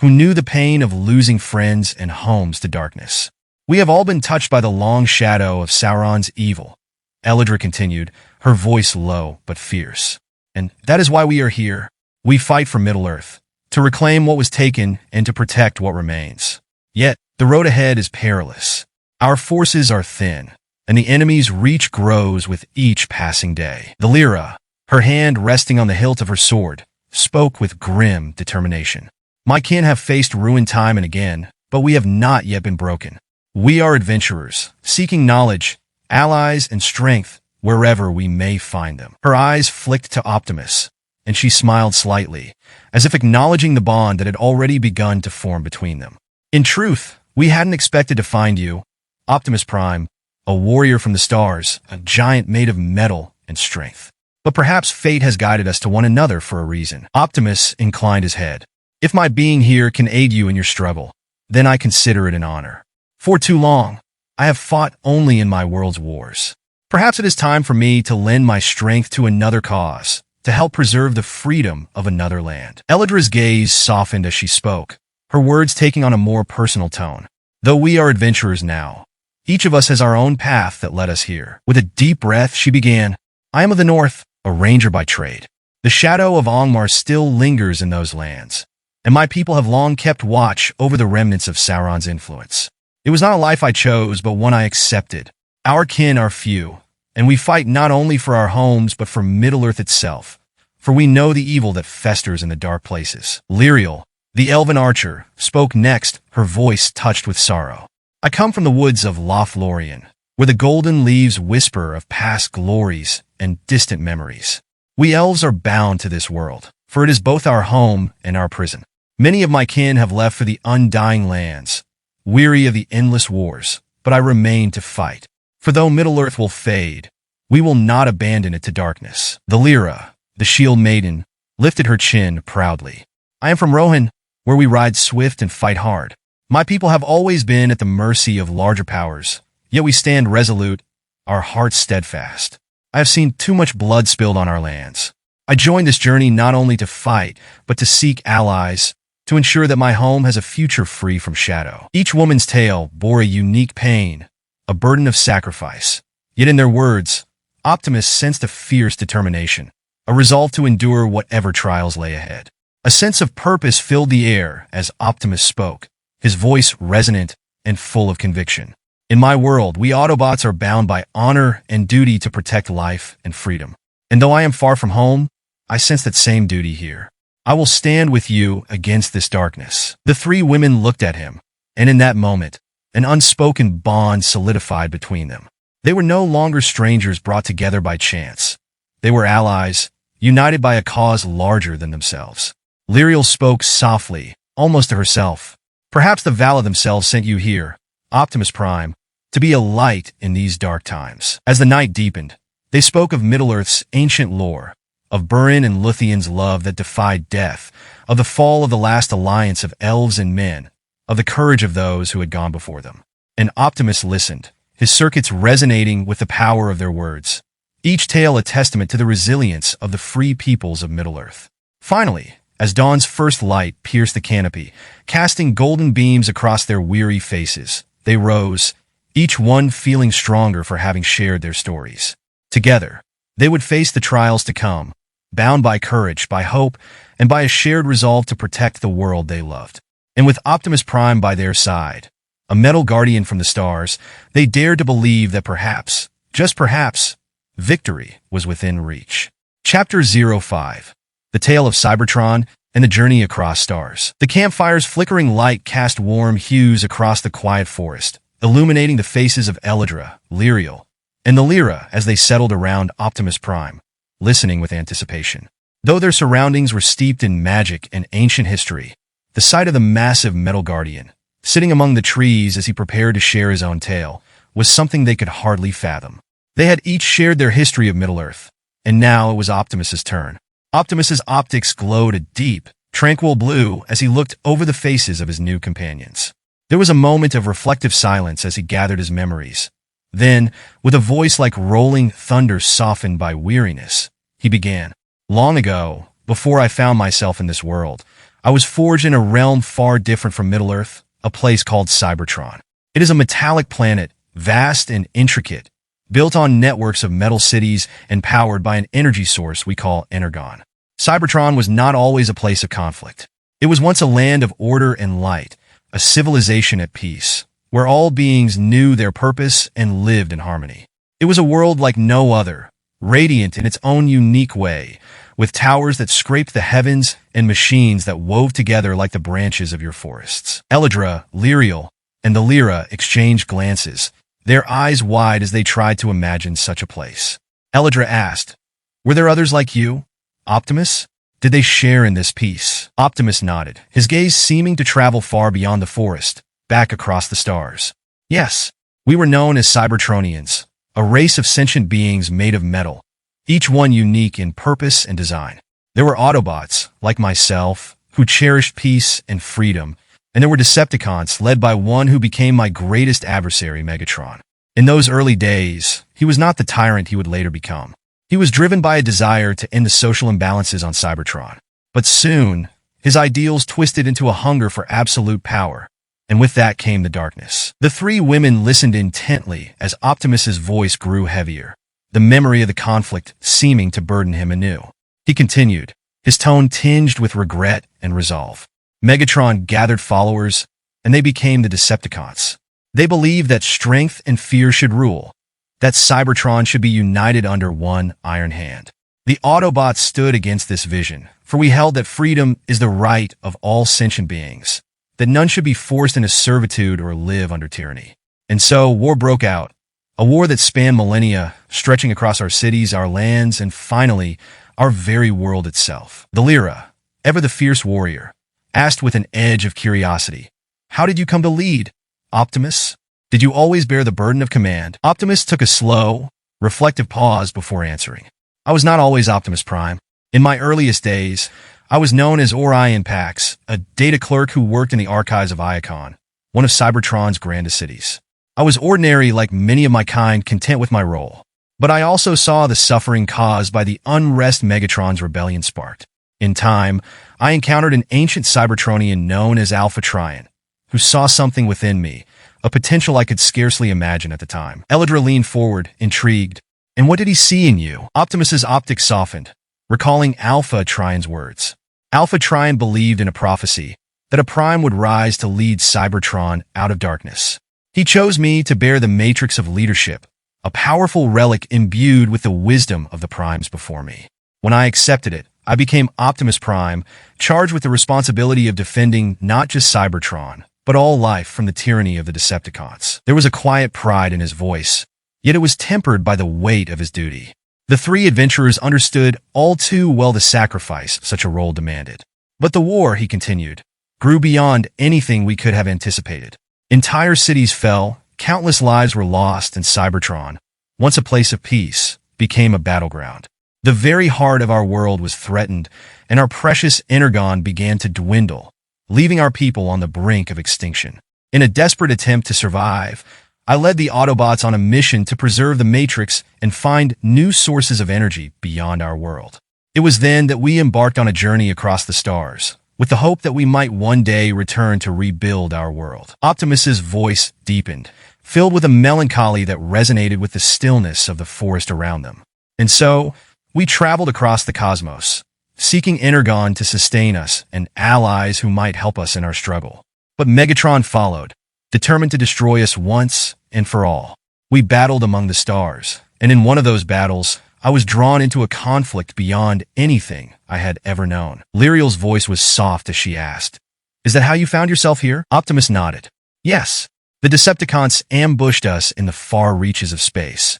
who knew the pain of losing friends and homes to darkness. We have all been touched by the long shadow of Sauron's evil. Eldra continued, her voice low but fierce. And that is why we are here. We fight for Middle-earth, to reclaim what was taken and to protect what remains. Yet, the road ahead is perilous. Our forces are thin, and the enemy's reach grows with each passing day. The Lyra, her hand resting on the hilt of her sword, spoke with grim determination. My kin have faced ruin time and again, but we have not yet been broken. We are adventurers, seeking knowledge, allies, and strength wherever we may find them. Her eyes flicked to Optimus, and she smiled slightly, as if acknowledging the bond that had already begun to form between them. In truth, we hadn't expected to find you, Optimus Prime, a warrior from the stars, a giant made of metal and strength. But perhaps fate has guided us to one another for a reason. Optimus inclined his head. If my being here can aid you in your struggle, then I consider it an honor. For too long, I have fought only in my world's wars. Perhaps it is time for me to lend my strength to another cause, to help preserve the freedom of another land. Eldra's gaze softened as she spoke, her words taking on a more personal tone. Though we are adventurers now, each of us has our own path that led us here. With a deep breath, she began, I am of the north, a ranger by trade. The shadow of Angmar still lingers in those lands, and my people have long kept watch over the remnants of Sauron's influence. It was not a life I chose, but one I accepted. Our kin are few, and we fight not only for our homes, but for Middle-earth itself, for we know the evil that festers in the dark places. Lyriel, the elven archer, spoke next, her voice touched with sorrow. I come from the woods of Lothlorien, where the golden leaves whisper of past glories and distant memories. We elves are bound to this world, for it is both our home and our prison. Many of my kin have left for the undying lands, weary of the endless wars, but I remain to fight. For though Middle-earth will fade, we will not abandon it to darkness. The Lyra, the shield maiden, lifted her chin proudly. I am from Rohan, where we ride swift and fight hard. My people have always been at the mercy of larger powers, yet we stand resolute, our hearts steadfast. I have seen too much blood spilled on our lands. I joined this journey not only to fight, but to seek allies, to ensure that my home has a future free from shadow. Each woman's tale bore a unique pain, a burden of sacrifice. Yet in their words, Optimus sensed a fierce determination, a resolve to endure whatever trials lay ahead. A sense of purpose filled the air as Optimus spoke, his voice resonant and full of conviction. In my world, we Autobots are bound by honor and duty to protect life and freedom. And though I am far from home, I sense that same duty here. I will stand with you against this darkness. The three women looked at him, and in that moment, an unspoken bond solidified between them. They were no longer strangers brought together by chance. They were allies, united by a cause larger than themselves. Lyriel spoke softly, almost to herself. Perhaps the Vala themselves sent you here, Optimus Prime, to be a light in these dark times. As the night deepened, they spoke of Middle-earth's ancient lore, of Búrin and Lúthien's love that defied death, of the fall of the last alliance of elves and men, of the courage of those who had gone before them. And Optimus listened, his circuits resonating with the power of their words, each tale a testament to the resilience of the free peoples of Middle-earth. Finally, as dawn's first light pierced the canopy, casting golden beams across their weary faces, they rose, each one feeling stronger for having shared their stories. Together, they would face the trials to come, bound by courage, by hope, and by a shared resolve to protect the world they loved. And with Optimus Prime by their side, a metal guardian from the stars, they dared to believe that perhaps, just perhaps, victory was within reach. Chapter 05. The Tale of Cybertron and the Journey Across Stars. The campfire's flickering light cast warm hues across the quiet forest, illuminating the faces of Eldra, Lyriel, and the Lyra as they settled around Optimus Prime, listening with anticipation. Though their surroundings were steeped in magic and ancient history, the sight of the massive metal guardian, sitting among the trees as he prepared to share his own tale, was something they could hardly fathom. They had each shared their history of Middle-earth, and now it was Optimus's turn. Optimus's optics glowed a deep, tranquil blue as he looked over the faces of his new companions. There was a moment of reflective silence as he gathered his memories. Then, with a voice like rolling thunder softened by weariness, he began. Long ago, before I found myself in this world, I was forged in a realm far different from Middle-earth, a place called Cybertron. It is a metallic planet, vast and intricate, built on networks of metal cities and powered by an energy source we call Energon. Cybertron was not always a place of conflict. It was once a land of order and light, a civilization at peace, where all beings knew their purpose and lived in harmony. It was a world like no other, radiant in its own unique way, with towers that scraped the heavens and machines that wove together like the branches of your forests. Eladra, Lyriel, and the Lyra exchanged glances, their eyes wide as they tried to imagine such a place. Eladra asked, "Were there others like you, Optimus? Did they share in this peace?" Optimus nodded, his gaze seeming to travel far beyond the forest, back across the stars. "Yes, we were known as Cybertronians, a race of sentient beings made of metal, each one unique in purpose and design. There were Autobots, like myself, who cherished peace and freedom, and there were Decepticons led by one who became my greatest adversary, Megatron. In those early days, he was not the tyrant he would later become. He was driven by a desire to end the social imbalances on Cybertron. But soon, his ideals twisted into a hunger for absolute power, and with that came the darkness." The three women listened intently as Optimus's voice grew heavier, the memory of the conflict seeming to burden him anew. He continued, his tone tinged with regret and resolve. "Megatron gathered followers, and they became the Decepticons. They believed that strength and fear should rule, that Cybertron should be united under one iron hand. The Autobots stood against this vision, for we held that freedom is the right of all sentient beings, that none should be forced into servitude or live under tyranny. And so war broke out, a war that spanned millennia, stretching across our cities, our lands, and finally, our very world itself." The Lyra, ever the fierce warrior, asked with an edge of curiosity, "How did you come to lead, Optimus? Did you always bear the burden of command?" Optimus took a slow, reflective pause before answering. "I was not always Optimus Prime. In my earliest days, I was known as Orion Pax, a data clerk who worked in the archives of Iacon, one of Cybertron's grandest cities. I was ordinary like many of my kind, content with my role. But I also saw the suffering caused by the unrest Megatron's rebellion sparked. In time, I encountered an ancient Cybertronian known as Alpha Trion, who saw something within me, a potential I could scarcely imagine at the time." Eladra leaned forward, intrigued. "And what did he see in you?" Optimus's optics softened, recalling Alpha Trion's words. Alpha Trion believed in a prophecy that a Prime would rise to lead Cybertron out of darkness. He chose me to bear the matrix of leadership, a powerful relic imbued with the wisdom of the Primes before me. When I accepted it, I became Optimus Prime, charged with the responsibility of defending not just Cybertron, but all life from the tyranny of the Decepticons. There was a quiet pride in his voice, yet it was tempered by the weight of his duty. The three adventurers understood all too well the sacrifice such a role demanded. But the war, he continued, grew beyond anything we could have anticipated. Entire cities fell, countless lives were lost, and Cybertron, once a place of peace, became a battleground. The very heart of our world was threatened, and our precious Energon began to dwindle, leaving our people on the brink of extinction. In a desperate attempt to survive, I led the Autobots on a mission to preserve the Matrix and find new sources of energy beyond our world. It was then that we embarked on a journey across the stars, with the hope that we might one day return to rebuild our world." Optimus's voice deepened, filled with a melancholy that resonated with the stillness of the forest around them. "And so, we traveled across the cosmos, seeking Energon to sustain us and allies who might help us in our struggle. But Megatron followed, determined to destroy us once and for all. We battled among the stars, and in one of those battles, I was drawn into a conflict beyond anything I had ever known." Lyriel's voice was soft as she asked, "Is that how you found yourself here?" Optimus nodded. "Yes. The Decepticons ambushed us in the far reaches of space,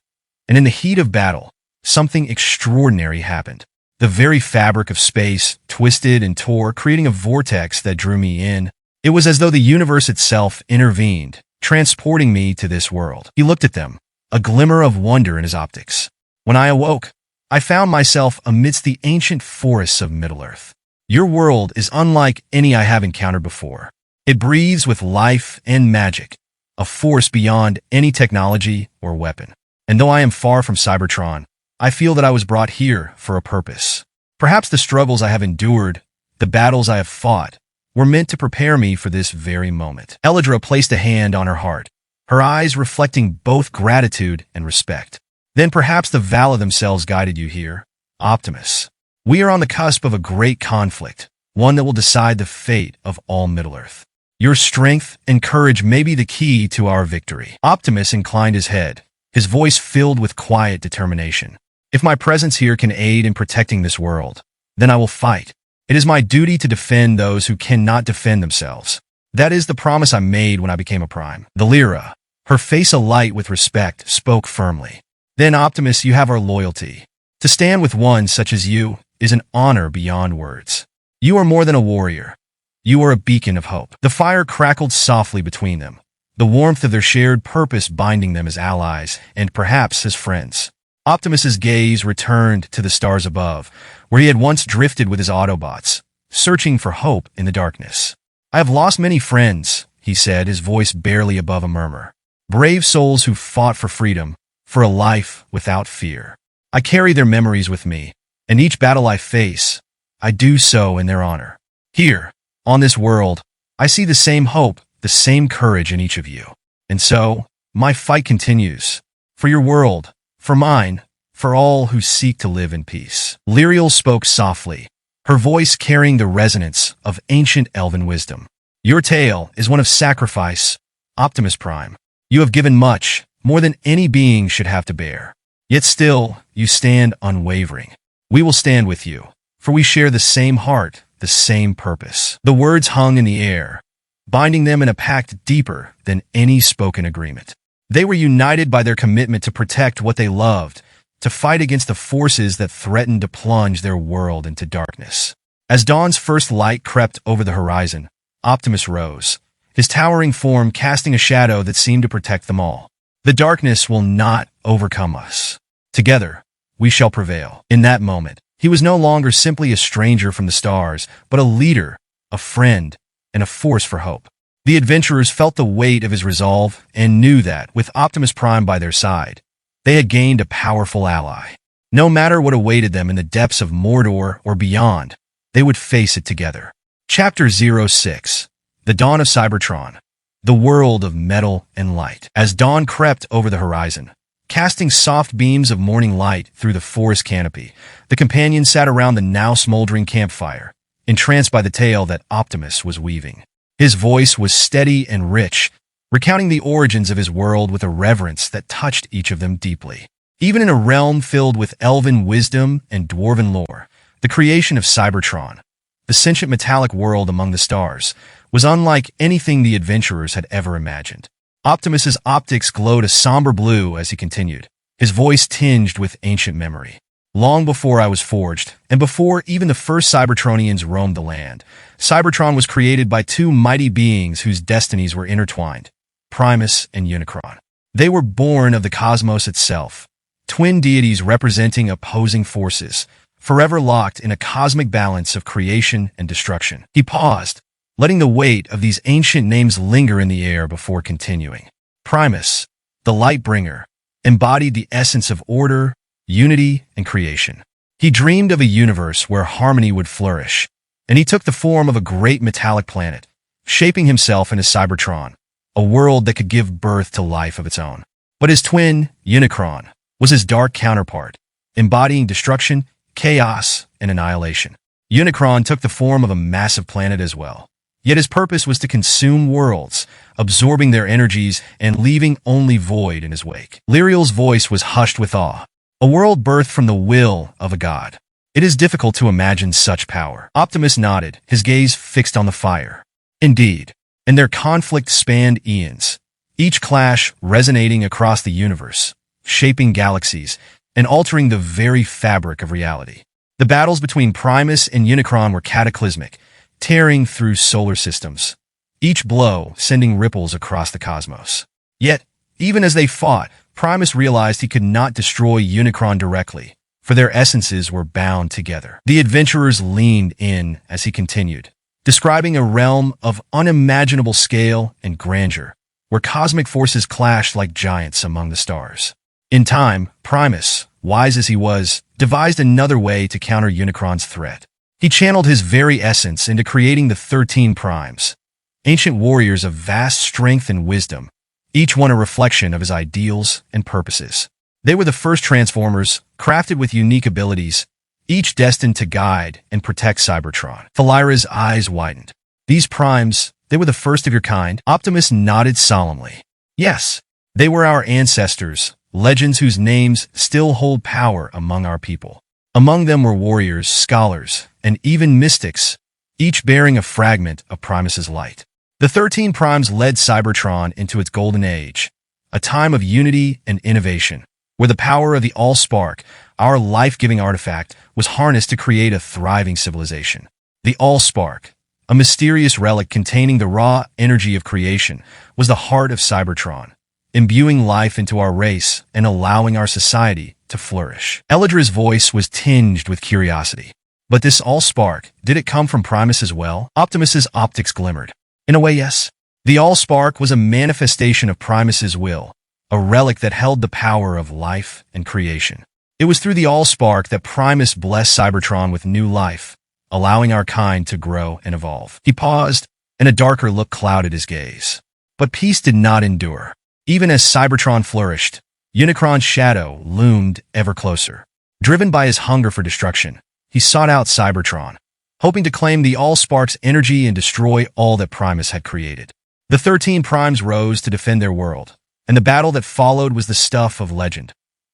and in the heat of battle, something extraordinary happened. The very fabric of space twisted and tore, creating a vortex that drew me in. It was as though the universe itself intervened, transporting me to this world." He looked at them, a glimmer of wonder in his optics. "When I awoke, I found myself amidst the ancient forests of Middle-earth. Your world is unlike any I have encountered before. It breathes with life and magic, a force beyond any technology or weapon. And though I am far from Cybertron, I feel that I was brought here for a purpose. Perhaps the struggles I have endured, the battles I have fought, were meant to prepare me for this very moment." Eladra placed a hand on her heart, her eyes reflecting both gratitude and respect. Then perhaps the Vala themselves guided you here, Optimus. We are on the cusp of a great conflict, one that will decide the fate of all Middle-earth. Your strength and courage may be the key to our victory. Optimus inclined his head, his voice filled with quiet determination. If my presence here can aid in protecting this world, then I will fight. It is my duty to defend those who cannot defend themselves. That is the promise I made when I became a Prime. The Lyra, her face alight with respect, spoke firmly. Then, Optimus, you have our loyalty. To stand with one such as you is an honor beyond words. You are more than a warrior. You are a beacon of hope. The fire crackled softly between them, the warmth of their shared purpose binding them as allies and perhaps as friends. Optimus's gaze returned to the stars above, where he had once drifted with his Autobots, searching for hope in the darkness. I have lost many friends, he said, his voice barely above a murmur. Brave souls who fought for freedom, for a life without fear. I carry their memories with me, and each battle I face, I do so in their honor. Here, on this world, I see the same hope, the same courage in each of you. And so, my fight continues. For your world, for mine, for all who seek to live in peace. Lyriel spoke softly, her voice carrying the resonance of ancient elven wisdom. Your tale is one of sacrifice, Optimus Prime. You have given much, more than any being should have to bear. Yet still, you stand unwavering. We will stand with you, for we share the same heart, the same purpose. The words hung in the air, binding them in a pact deeper than any spoken agreement. They were united by their commitment to protect what they loved, to fight against the forces that threatened to plunge their world into darkness. As dawn's first light crept over the horizon, Optimus rose, his towering form casting a shadow that seemed to protect them all. The darkness will not overcome us. Together, we shall prevail. In that moment, he was no longer simply a stranger from the stars, but a leader, a friend, and a force for hope. The adventurers felt the weight of his resolve and knew that, with Optimus Prime by their side, they had gained a powerful ally. No matter what awaited them in the depths of Mordor or beyond, they would face it together. Chapter 06: The Dawn of Cybertron, the world of metal and light. As dawn crept over the horizon, casting soft beams of morning light through the forest canopy, the companions sat around the now smoldering campfire, entranced by the tale that Optimus was weaving. His voice was steady and rich, recounting the origins of his world with a reverence that touched each of them deeply. Even in a realm filled with elven wisdom and dwarven lore, the creation of Cybertron, the sentient metallic world among the stars, was unlike anything the adventurers had ever imagined. Optimus's optics glowed a somber blue as he continued, his voice tinged with ancient memory. Long before I was forged, and before even the first Cybertronians roamed the land, Cybertron was created by two mighty beings whose destinies were intertwined, Primus and Unicron. They were born of the cosmos itself, twin deities representing opposing forces, forever locked in a cosmic balance of creation and destruction. He paused, letting the weight of these ancient names linger in the air before continuing. Primus, the Lightbringer, embodied the essence of order, unity, and creation. He dreamed of a universe where harmony would flourish, and he took the form of a great metallic planet, shaping himself into Cybertron, a world that could give birth to life of its own. But his twin, Unicron, was his dark counterpart, embodying destruction, chaos, and annihilation. Unicron took the form of a massive planet as well. Yet his purpose was to consume worlds, absorbing their energies and leaving only void in his wake. Lyriel's voice was hushed with awe. A world birthed from the will of a god. It is difficult to imagine such power. Optimus nodded, his gaze fixed on the fire. Indeed, and their conflict spanned eons, each clash resonating across the universe, shaping galaxies, and altering the very fabric of reality. The battles between Primus and Unicron were cataclysmic, tearing through solar systems, each blow sending ripples across the cosmos. Yet, even as they fought, Primus realized he could not destroy Unicron directly, for their essences were bound together. The adventurers leaned in as he continued, describing a realm of unimaginable scale and grandeur, where cosmic forces clashed like giants among the stars. In time, Primus, wise as he was, devised another way to counter Unicron's threat. He channeled his very essence into creating the 13 Primes, ancient warriors of vast strength and wisdom, each one a reflection of his ideals and purposes. They were the first Transformers, crafted with unique abilities, each destined to guide and protect Cybertron. Thalira's eyes widened. These primes, they were the first of your kind? Optimus nodded solemnly. Yes, they were our ancestors, legends whose names still hold power among our people. Among them were warriors, scholars, and even mystics, each bearing a fragment of Primus's light. The 13 Primes led Cybertron into its golden age, a time of unity and innovation, where the power of the Allspark, our life-giving artifact, was harnessed to create a thriving civilization. The Allspark, a mysterious relic containing the raw energy of creation, was the heart of Cybertron, imbuing life into our race and allowing our society to flourish. Eladra's voice was tinged with curiosity. But this Allspark, did it come from Primus as well? Optimus's optics glimmered. In a way, yes. The Allspark was a manifestation of Primus's will, a relic that held the power of life and creation. It was through the Allspark that Primus blessed Cybertron with new life, allowing our kind to grow and evolve. He paused, and a darker look clouded his gaze. But peace did not endure. Even as Cybertron flourished, Unicron's shadow loomed ever closer. Driven by his hunger for destruction, he sought out Cybertron, hoping to claim the Allspark's energy and destroy all that Primus had created. The 13 Primes rose to defend their world, and the battle that followed was the stuff of legend,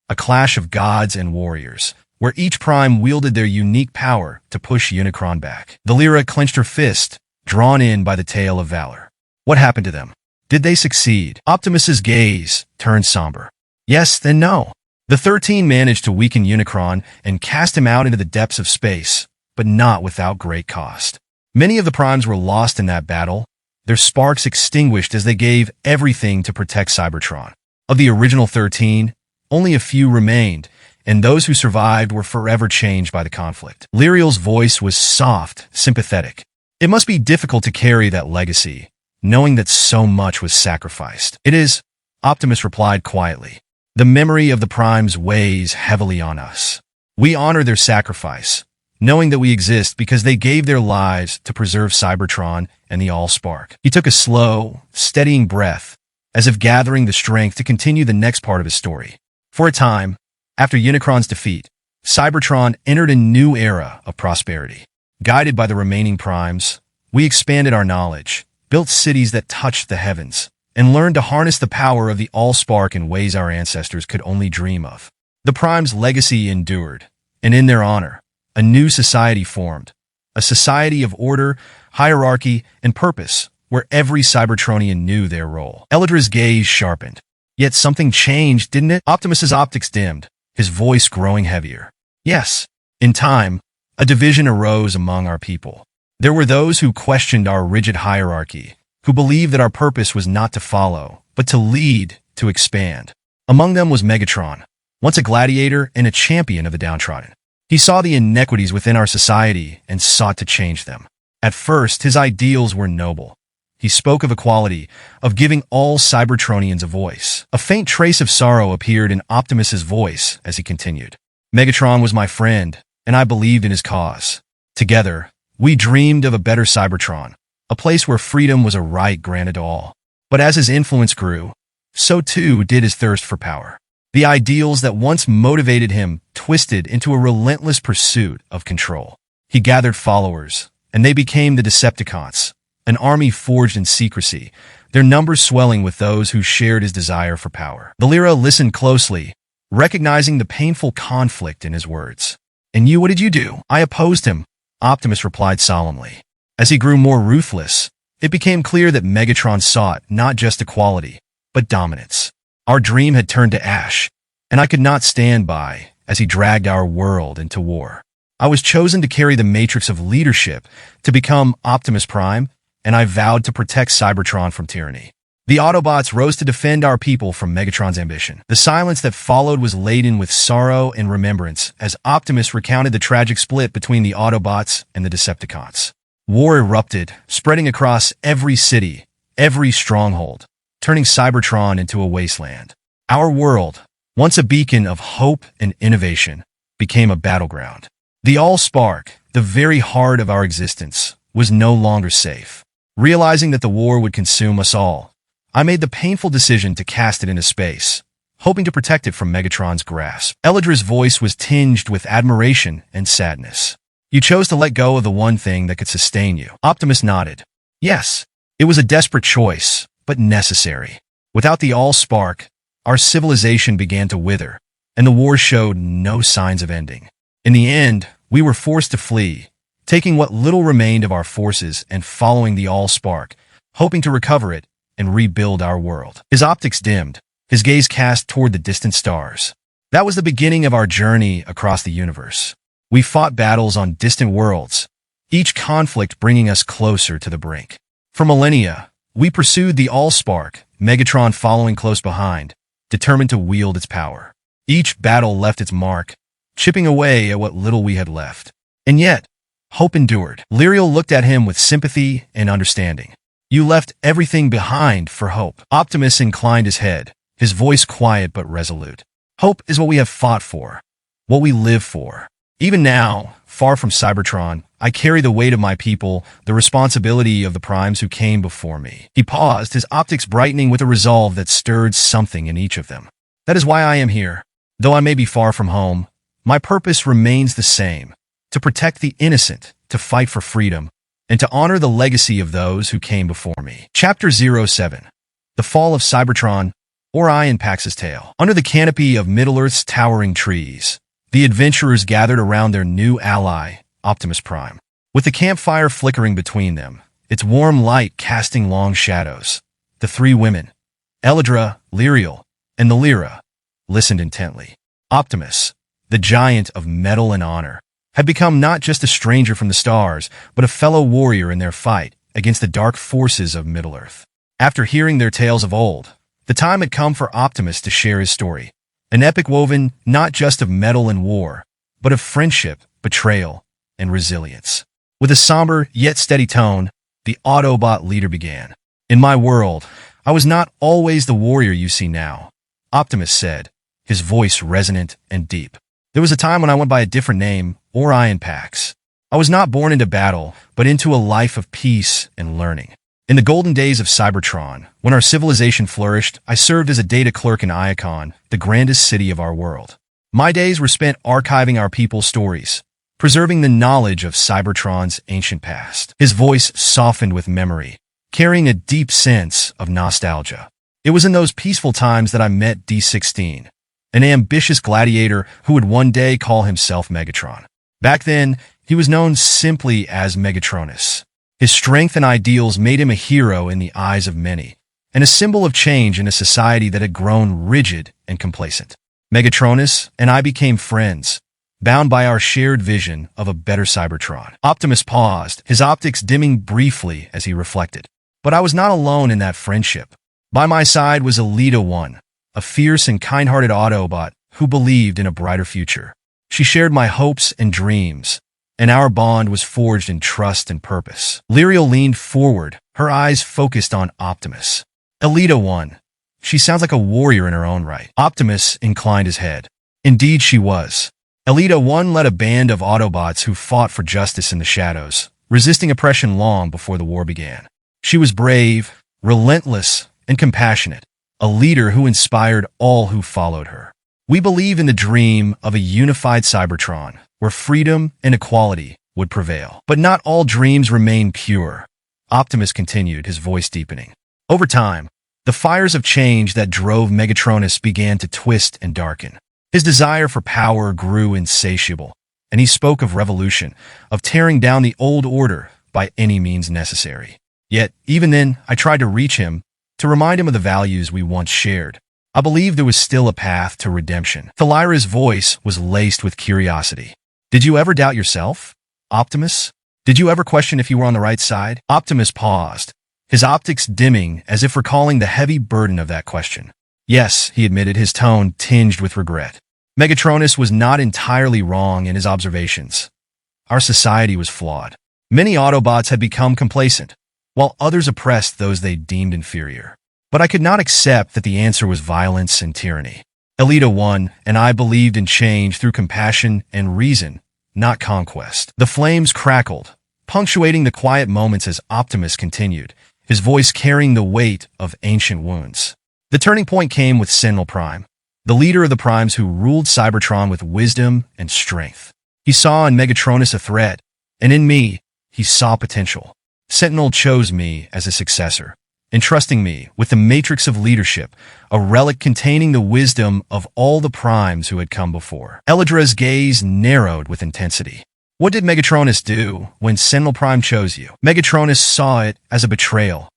a clash of gods and warriors, where each Prime wielded their unique power to push Unicron back. Thalira clenched her fist, drawn in by the tale of valor. What happened to them? Did they succeed? Optimus's gaze turned somber. Yes, then no. The 13 managed to weaken Unicron and cast him out into the depths of space, but not without great cost. Many of the Primes were lost in that battle, their sparks extinguished as they gave everything to protect Cybertron. Of the original 13, only a few remained, and those who survived were forever changed by the conflict. Lyriel's voice was soft, sympathetic. It must be difficult to carry that legacy, knowing that so much was sacrificed. It is, Optimus replied quietly. The memory of the Primes weighs heavily on us. We honor their sacrifice, knowing that we exist because they gave their lives to preserve Cybertron and the Allspark. He took a slow, steadying breath, as if gathering the strength to continue the next part of his story. For a time, after Unicron's defeat, Cybertron entered a new era of prosperity. Guided by the remaining Primes, we expanded our knowledge, built cities that touched the heavens, and learned to harness the power of the Allspark in ways our ancestors could only dream of. The Prime's legacy endured, and in their honor, a new society formed, a society of order, hierarchy, and purpose, where every Cybertronian knew their role. Eladra's gaze sharpened. Yet something changed, didn't it? Optimus's optics dimmed, his voice growing heavier. Yes, in time, a division arose among our people. There were those who questioned our rigid hierarchy, who believed that our purpose was not to follow, but to lead, to expand. Among them was Megatron, once a gladiator and a champion of the downtrodden. He saw the inequities within our society and sought to change them. At first, his ideals were noble. He spoke of equality, of giving all Cybertronians a voice. A faint trace of sorrow appeared in Optimus's voice as he continued. Megatron was my friend, and I believed in his cause. Together, we dreamed of a better Cybertron, a place where freedom was a right granted to all. But as his influence grew, so too did his thirst for power. The ideals that once motivated him twisted into a relentless pursuit of control. He gathered followers, and they became the Decepticons, an army forged in secrecy, their numbers swelling with those who shared his desire for power. Thalira listened closely, recognizing the painful conflict in his words. And you, what did you do? I opposed him, Optimus replied solemnly. As he grew more ruthless, it became clear that Megatron sought not just equality, but dominance. Our dream had turned to ash, and I could not stand by as he dragged our world into war. I was chosen to carry the matrix of leadership to become Optimus Prime, and I vowed to protect Cybertron from tyranny. The Autobots rose to defend our people from Megatron's ambition. The silence that followed was laden with sorrow and remembrance as Optimus recounted the tragic split between the Autobots and the Decepticons. War erupted, spreading across every city, every stronghold, turning Cybertron into a wasteland. Our world, once a beacon of hope and innovation, became a battleground. The Allspark, the very heart of our existence, was no longer safe. Realizing that the war would consume us all, I made the painful decision to cast it into space, hoping to protect it from Megatron's grasp. Elydra's voice was tinged with admiration and sadness. You chose to let go of the one thing that could sustain you. Optimus nodded. Yes, it was a desperate choice, but necessary. Without the All-Spark, our civilization began to wither, and the war showed no signs of ending. In the end, we were forced to flee, taking what little remained of our forces and following the All-Spark, hoping to recover it and rebuild our world. His optics dimmed, his gaze cast toward the distant stars. That was the beginning of our journey across the universe. We fought battles on distant worlds, each conflict bringing us closer to the brink. For millennia, we pursued the All-Spark, Megatron following close behind, determined to wield its power. Each battle left its mark, chipping away at what little we had left. And yet, hope endured. Liriel looked at him with sympathy and understanding. You left everything behind for hope. Optimus inclined his head, his voice quiet but resolute. Hope is what we have fought for, what we live for. Even now, far from Cybertron, I carry the weight of my people, the responsibility of the primes who came before me. He paused, his optics brightening with a resolve that stirred something in each of them. That is why I am here. Though I may be far from home, my purpose remains the same: to protect the innocent, to fight for freedom, and to honor the legacy of those who came before me. Chapter 07. The Fall of Cybertron, Orion Pax's Tale. Under the canopy of Middle-earth's towering trees, the adventurers gathered around their new ally, Optimus Prime. With the campfire flickering between them, its warm light casting long shadows, the three women, Elydra, Liriel, and the Lyra, listened intently. Optimus, the giant of metal and honor, had become not just a stranger from the stars, but a fellow warrior in their fight against the dark forces of Middle-earth. After hearing their tales of old, the time had come for Optimus to share his story, an epic woven not just of metal and war, but of friendship, betrayal, and resilience. With a somber yet steady tone, the Autobot leader began. In my world, I was not always the warrior you see now, Optimus said, his voice resonant and deep. There was a time when I went by a different name, Orion Pax. I was not born into battle, but into a life of peace and learning. In the golden days of Cybertron, when our civilization flourished, I served as a data clerk in Iacon, the grandest city of our world. My days were spent archiving our people's stories, preserving the knowledge of Cybertron's ancient past. His voice softened with memory, carrying a deep sense of nostalgia. It was in those peaceful times that I met D16, an ambitious gladiator who would one day call himself Megatron. Back then, he was known simply as Megatronus. His strength and ideals made him a hero in the eyes of many, and a symbol of change in a society that had grown rigid and complacent. Megatronus and I became friends, bound by our shared vision of a better Cybertron. Optimus paused, his optics dimming briefly as he reflected. But I was not alone in that friendship. By my side was Elita 1, a fierce and kind-hearted Autobot who believed in a brighter future. She shared my hopes and dreams, and our bond was forged in trust and purpose. Liriel leaned forward, her eyes focused on Optimus. Elita 1. She sounds like a warrior in her own right. Optimus inclined his head. Indeed she was. Elita 1 led a band of Autobots who fought for justice in the shadows, resisting oppression long before the war began. She was brave, relentless, and compassionate, a leader who inspired all who followed her. We believe in the dream of a unified Cybertron, where freedom and equality would prevail. But not all dreams remain pure. Optimus continued, his voice deepening. Over time, the fires of change that drove Megatronus began to twist and darken. His desire for power grew insatiable, and he spoke of revolution, of tearing down the old order by any means necessary. Yet, even then, I tried to reach him, to remind him of the values we once shared. I believed there was still a path to redemption. Thalira's voice was laced with curiosity. Did you ever doubt yourself, Optimus? Did you ever question if you were on the right side? Optimus paused, his optics dimming as if recalling the heavy burden of that question. Yes, he admitted, his tone tinged with regret. Megatronus was not entirely wrong in his observations. Our society was flawed. Many Autobots had become complacent, while others oppressed those they deemed inferior. But I could not accept that the answer was violence and tyranny. Elita 1 and I believed in change through compassion and reason, not conquest. The flames crackled, punctuating the quiet moments as Optimus continued, his voice carrying the weight of ancient wounds. The turning point came with Sentinel Prime, the leader of the Primes who ruled Cybertron with wisdom and strength. He saw in Megatronus a threat, and in me, he saw potential. Sentinel chose me as a successor, entrusting me with the Matrix of Leadership, a relic containing the wisdom of all the Primes who had come before. Elydra's gaze narrowed with intensity. What did Megatronus do when Sentinel Prime chose you? Megatronus saw it as a betrayal.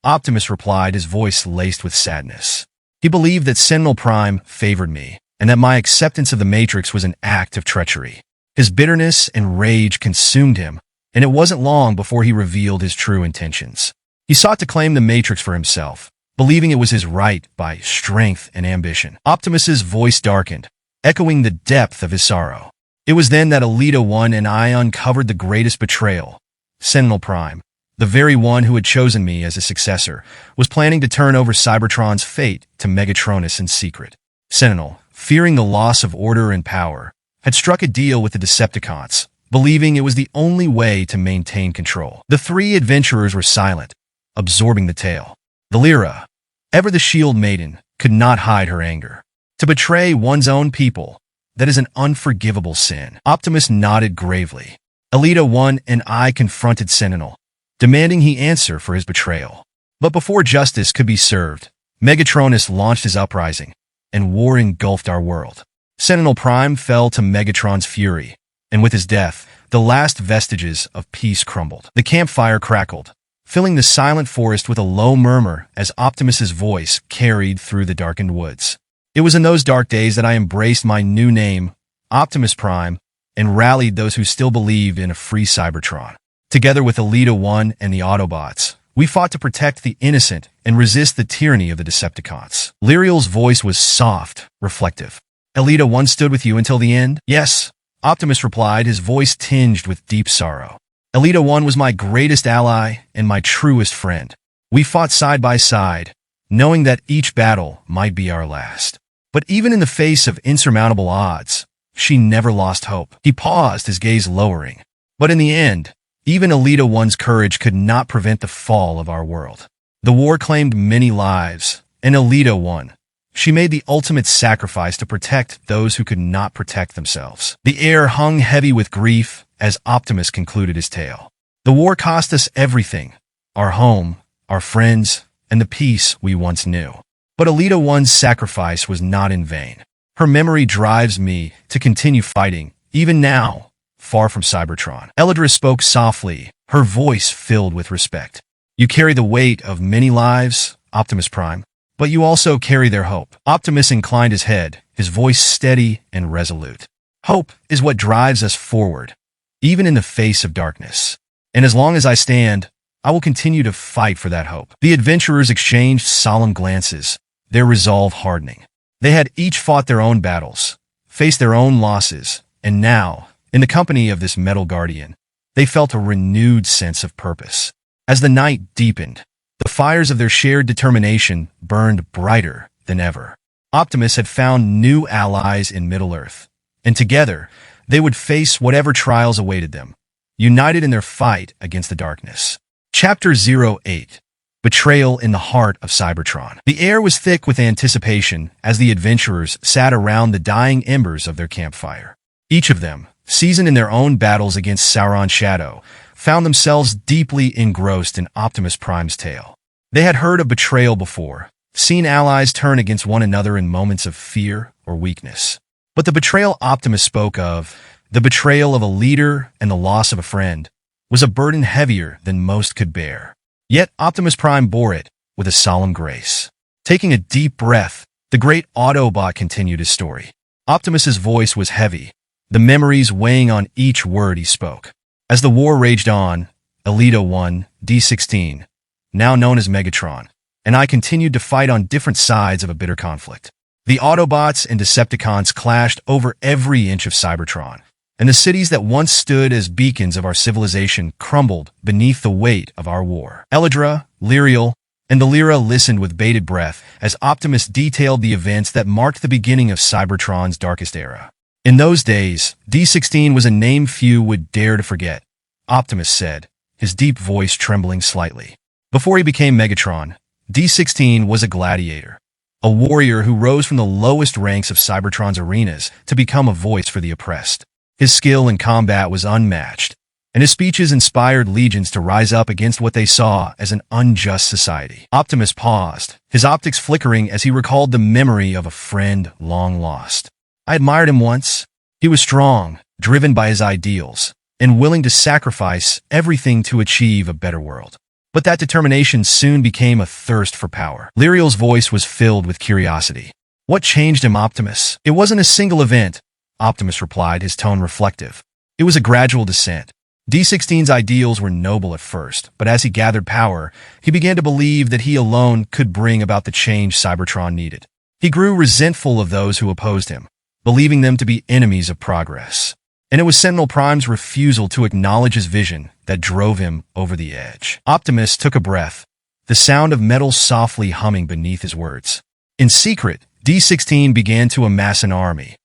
Optimus replied, his voice laced with sadness. He believed that Sentinel Prime favored me, and that my acceptance of the Matrix was an act of treachery. His bitterness and rage consumed him, and it wasn't long before he revealed his true intentions. He sought to claim the Matrix for himself, believing it was his right by strength and ambition. Optimus's voice darkened, echoing the depth of his sorrow. It was then that Elita 1 and I uncovered the greatest betrayal. Sentinel Prime, the very one who had chosen me as a successor, was planning to turn over Cybertron's fate to Megatronus in secret. Sentinel, fearing the loss of order and power, had struck a deal with the Decepticons, believing it was the only way to maintain control. The three adventurers were silent, absorbing the tale. The Lyra, ever the Shield Maiden, could not hide her anger. To betray one's own people, that is an unforgivable sin. Optimus nodded gravely. Elita 1 and I confronted Sentinel, demanding he answer for his betrayal. But before justice could be served, Megatronus launched his uprising, and war engulfed our world. Sentinel Prime fell to Megatron's fury, and with his death, the last vestiges of peace crumbled. The campfire crackled, filling the silent forest with a low murmur as Optimus's voice carried through the darkened woods. It was in those dark days that I embraced my new name, Optimus Prime, and rallied those who still believed in a free Cybertron. Together with Elita 1 and the Autobots, we fought to protect the innocent and resist the tyranny of the Decepticons. Lyriel's voice was soft, reflective. Elita 1 stood with you until the end? Yes, Optimus replied, his voice tinged with deep sorrow. Elita 1 was my greatest ally and my truest friend. We fought side by side, knowing that each battle might be our last. But even in the face of insurmountable odds, she never lost hope. He paused, his gaze lowering. But in the end, even Elita 1's courage could not prevent the fall of our world. The war claimed many lives, and Elita 1, she made the ultimate sacrifice to protect those who could not protect themselves. The air hung heavy with grief as Optimus concluded his tale. The war cost us everything, our home, our friends, and the peace we once knew. But Elita 1's sacrifice was not in vain. Her memory drives me to continue fighting, even now, far from Cybertron. Elytra spoke softly, her voice filled with respect. You carry the weight of many lives, Optimus Prime, but you also carry their hope. Optimus inclined his head, his voice steady and resolute. Hope is what drives us forward, even in the face of darkness. And as long as I stand, I will continue to fight for that hope. The adventurers exchanged solemn glances, their resolve hardening. They had each fought their own battles, faced their own losses, and now, in the company of this Metal Guardian, they felt a renewed sense of purpose. As the night deepened, the fires of their shared determination burned brighter than ever. Optimus had found new allies in Middle-earth, and together, they would face whatever trials awaited them, united in their fight against the darkness. Chapter 08. Betrayal in the Heart of Cybertron. The air was thick with anticipation as the adventurers sat around the dying embers of their campfire. Each of them, seasoned in their own battles against Sauron's shadow, found themselves deeply engrossed in Optimus Prime's tale. They had heard of betrayal before, seen allies turn against one another in moments of fear or weakness. But the betrayal Optimus spoke of, the betrayal of a leader and the loss of a friend, was a burden heavier than most could bear. Yet Optimus Prime bore it with a solemn grace. Taking a deep breath, the great Autobot continued his story. Optimus's voice was heavy, the memories weighing on each word he spoke. As the war raged on, Elita 1, D16, now known as Megatron, and I continued to fight on different sides of a bitter conflict. The Autobots and Decepticons clashed over every inch of Cybertron, and the cities that once stood as beacons of our civilization crumbled beneath the weight of our war. Elytra, Lyriel, and the Lyra listened with bated breath as Optimus detailed the events that marked the beginning of Cybertron's darkest era. In those days, D16 was a name few would dare to forget, Optimus said, his deep voice trembling slightly. Before he became Megatron, D16 was a gladiator, a warrior who rose from the lowest ranks of Cybertron's arenas to become a voice for the oppressed. His skill in combat was unmatched, and his speeches inspired legions to rise up against what they saw as an unjust society. Optimus paused, his optics flickering as he recalled the memory of a friend long lost. I admired him once. He was strong, driven by his ideals, and willing to sacrifice everything to achieve a better world. But that determination soon became a thirst for power. Lyriel's voice was filled with curiosity. What changed him, Optimus? It wasn't a single event, Optimus replied, his tone reflective. It was a gradual descent. D16's ideals were noble at first, but as he gathered power, he began to believe that he alone could bring about the change Cybertron needed. He grew resentful of those who opposed him, believing them to be enemies of progress. And it was Sentinel Prime's refusal to acknowledge his vision that drove him over the edge. Optimus took a breath, the sound of metal softly humming beneath his words. In secret, D16 began to amass an army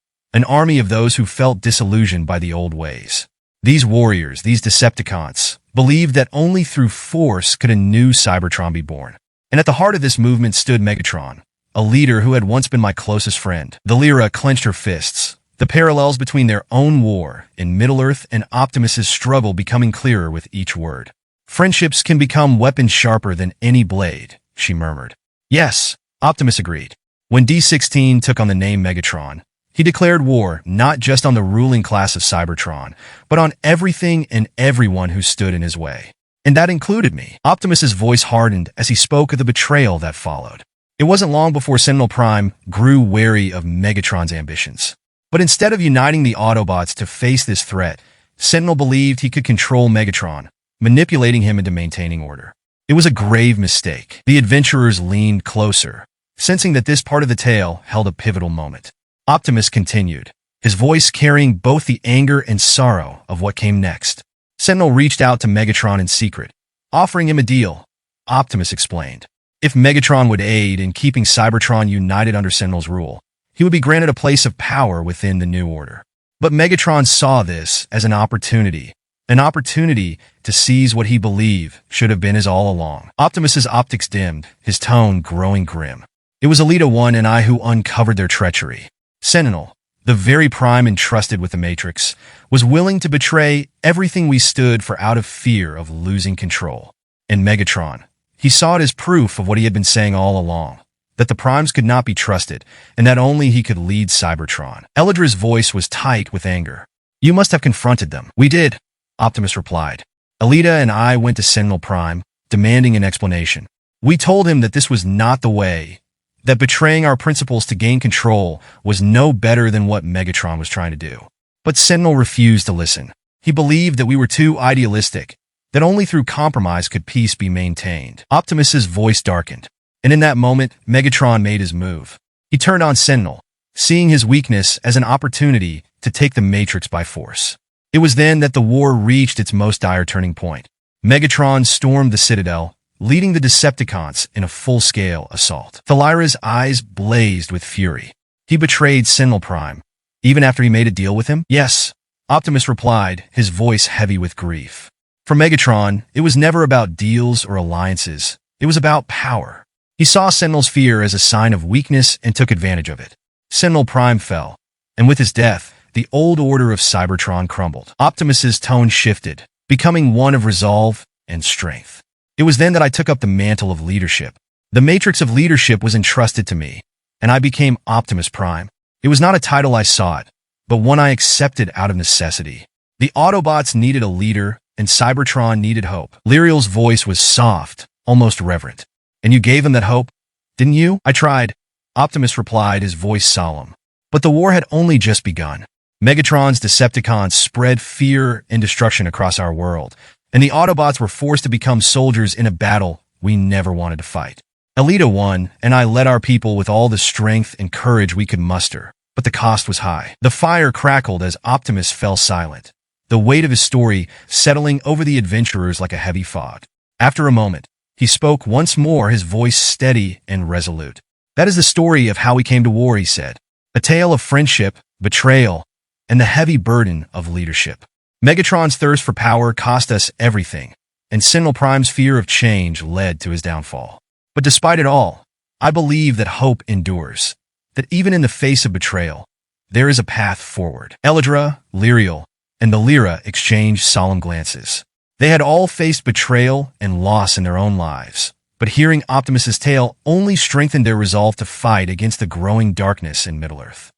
of those who felt disillusioned by the old ways. These warriors, these Decepticons, believed that only through force could a new Cybertron be born. And at the heart of this movement stood Megatron, a leader who had once been my closest friend. The Lyra clenched her fists, the parallels between their own war in Middle-earth and Optimus's struggle becoming clearer with each word. Friendships can become weapons sharper than any blade, she murmured. Yes, Optimus agreed. When D16 took on the name Megatron, he declared war not just on the ruling class of Cybertron, but on everything and everyone who stood in his way. And that included me. Optimus's voice hardened as he spoke of the betrayal that followed. It wasn't long before Sentinel Prime grew wary of Megatron's ambitions. But instead of uniting the Autobots to face this threat, Sentinel believed he could control Megatron, manipulating him into maintaining order. It was a grave mistake. The adventurers leaned closer, sensing that this part of the tale held a pivotal moment. Optimus continued, his voice carrying both the anger and sorrow of what came next. Sentinel reached out to Megatron in secret, offering him a deal. Optimus explained. If Megatron would aid in keeping Cybertron united under Sentinel's rule, he would be granted a place of power within the new order. But Megatron saw this as an opportunity to seize what he believed should have been his all along. Optimus's optics dimmed, his tone growing grim. It was Elita 1 and I who uncovered their treachery. Sentinel, the very Prime entrusted with the Matrix, was willing to betray everything we stood for out of fear of losing control. And Megatron, he saw it as proof of what he had been saying all along, that the Primes could not be trusted, and that only he could lead Cybertron. Eladra's voice was tight with anger. You must have confronted them. We did, Optimus replied. Elita and I went to Sentinel Prime, demanding an explanation. We told him that this was not the way, that betraying our principles to gain control was no better than what Megatron was trying to do. But Sentinel refused to listen. He believed that we were too idealistic, that only through compromise could peace be maintained. Optimus's voice darkened. And in that moment, Megatron made his move. He turned on Sentinel, seeing his weakness as an opportunity to take the Matrix by force. It was then that the war reached its most dire turning point. Megatron stormed the Citadel, leading the Decepticons in a full-scale assault. Thalira's eyes blazed with fury. He betrayed Sentinel Prime, even after he made a deal with him? Yes, Optimus replied, his voice heavy with grief. For Megatron, it was never about deals or alliances. It was about power. He saw Sentinel's fear as a sign of weakness and took advantage of it. Sentinel Prime fell, and with his death, the old order of Cybertron crumbled. Optimus's tone shifted, becoming one of resolve and strength. It was then that I took up the mantle of leadership. The Matrix of leadership was entrusted to me, and I became Optimus Prime. It was not a title I sought, but one I accepted out of necessity. The Autobots needed a leader, and Cybertron needed hope. Lyriel's voice was soft, almost reverent. And you gave him that hope, didn't you? I tried, Optimus replied, his voice solemn. But the war had only just begun. Megatron's Decepticons spread fear and destruction across our world, and the Autobots were forced to become soldiers in a battle we never wanted to fight. Elita won, and I led our people with all the strength and courage we could muster, but the cost was high. The fire crackled as Optimus fell silent, the weight of his story settling over the adventurers like a heavy fog. After a moment, he spoke once more, his voice steady and resolute. That is the story of how we came to war, he said. A tale of friendship, betrayal, and the heavy burden of leadership. Megatron's thirst for power cost us everything, and Sentinel Prime's fear of change led to his downfall. But despite it all, I believe that hope endures, that even in the face of betrayal, there is a path forward. Eladra, Lyriel, and the Lyra exchanged solemn glances. They had all faced betrayal and loss in their own lives, but hearing Optimus's tale only strengthened their resolve to fight against the growing darkness in Middle-earth.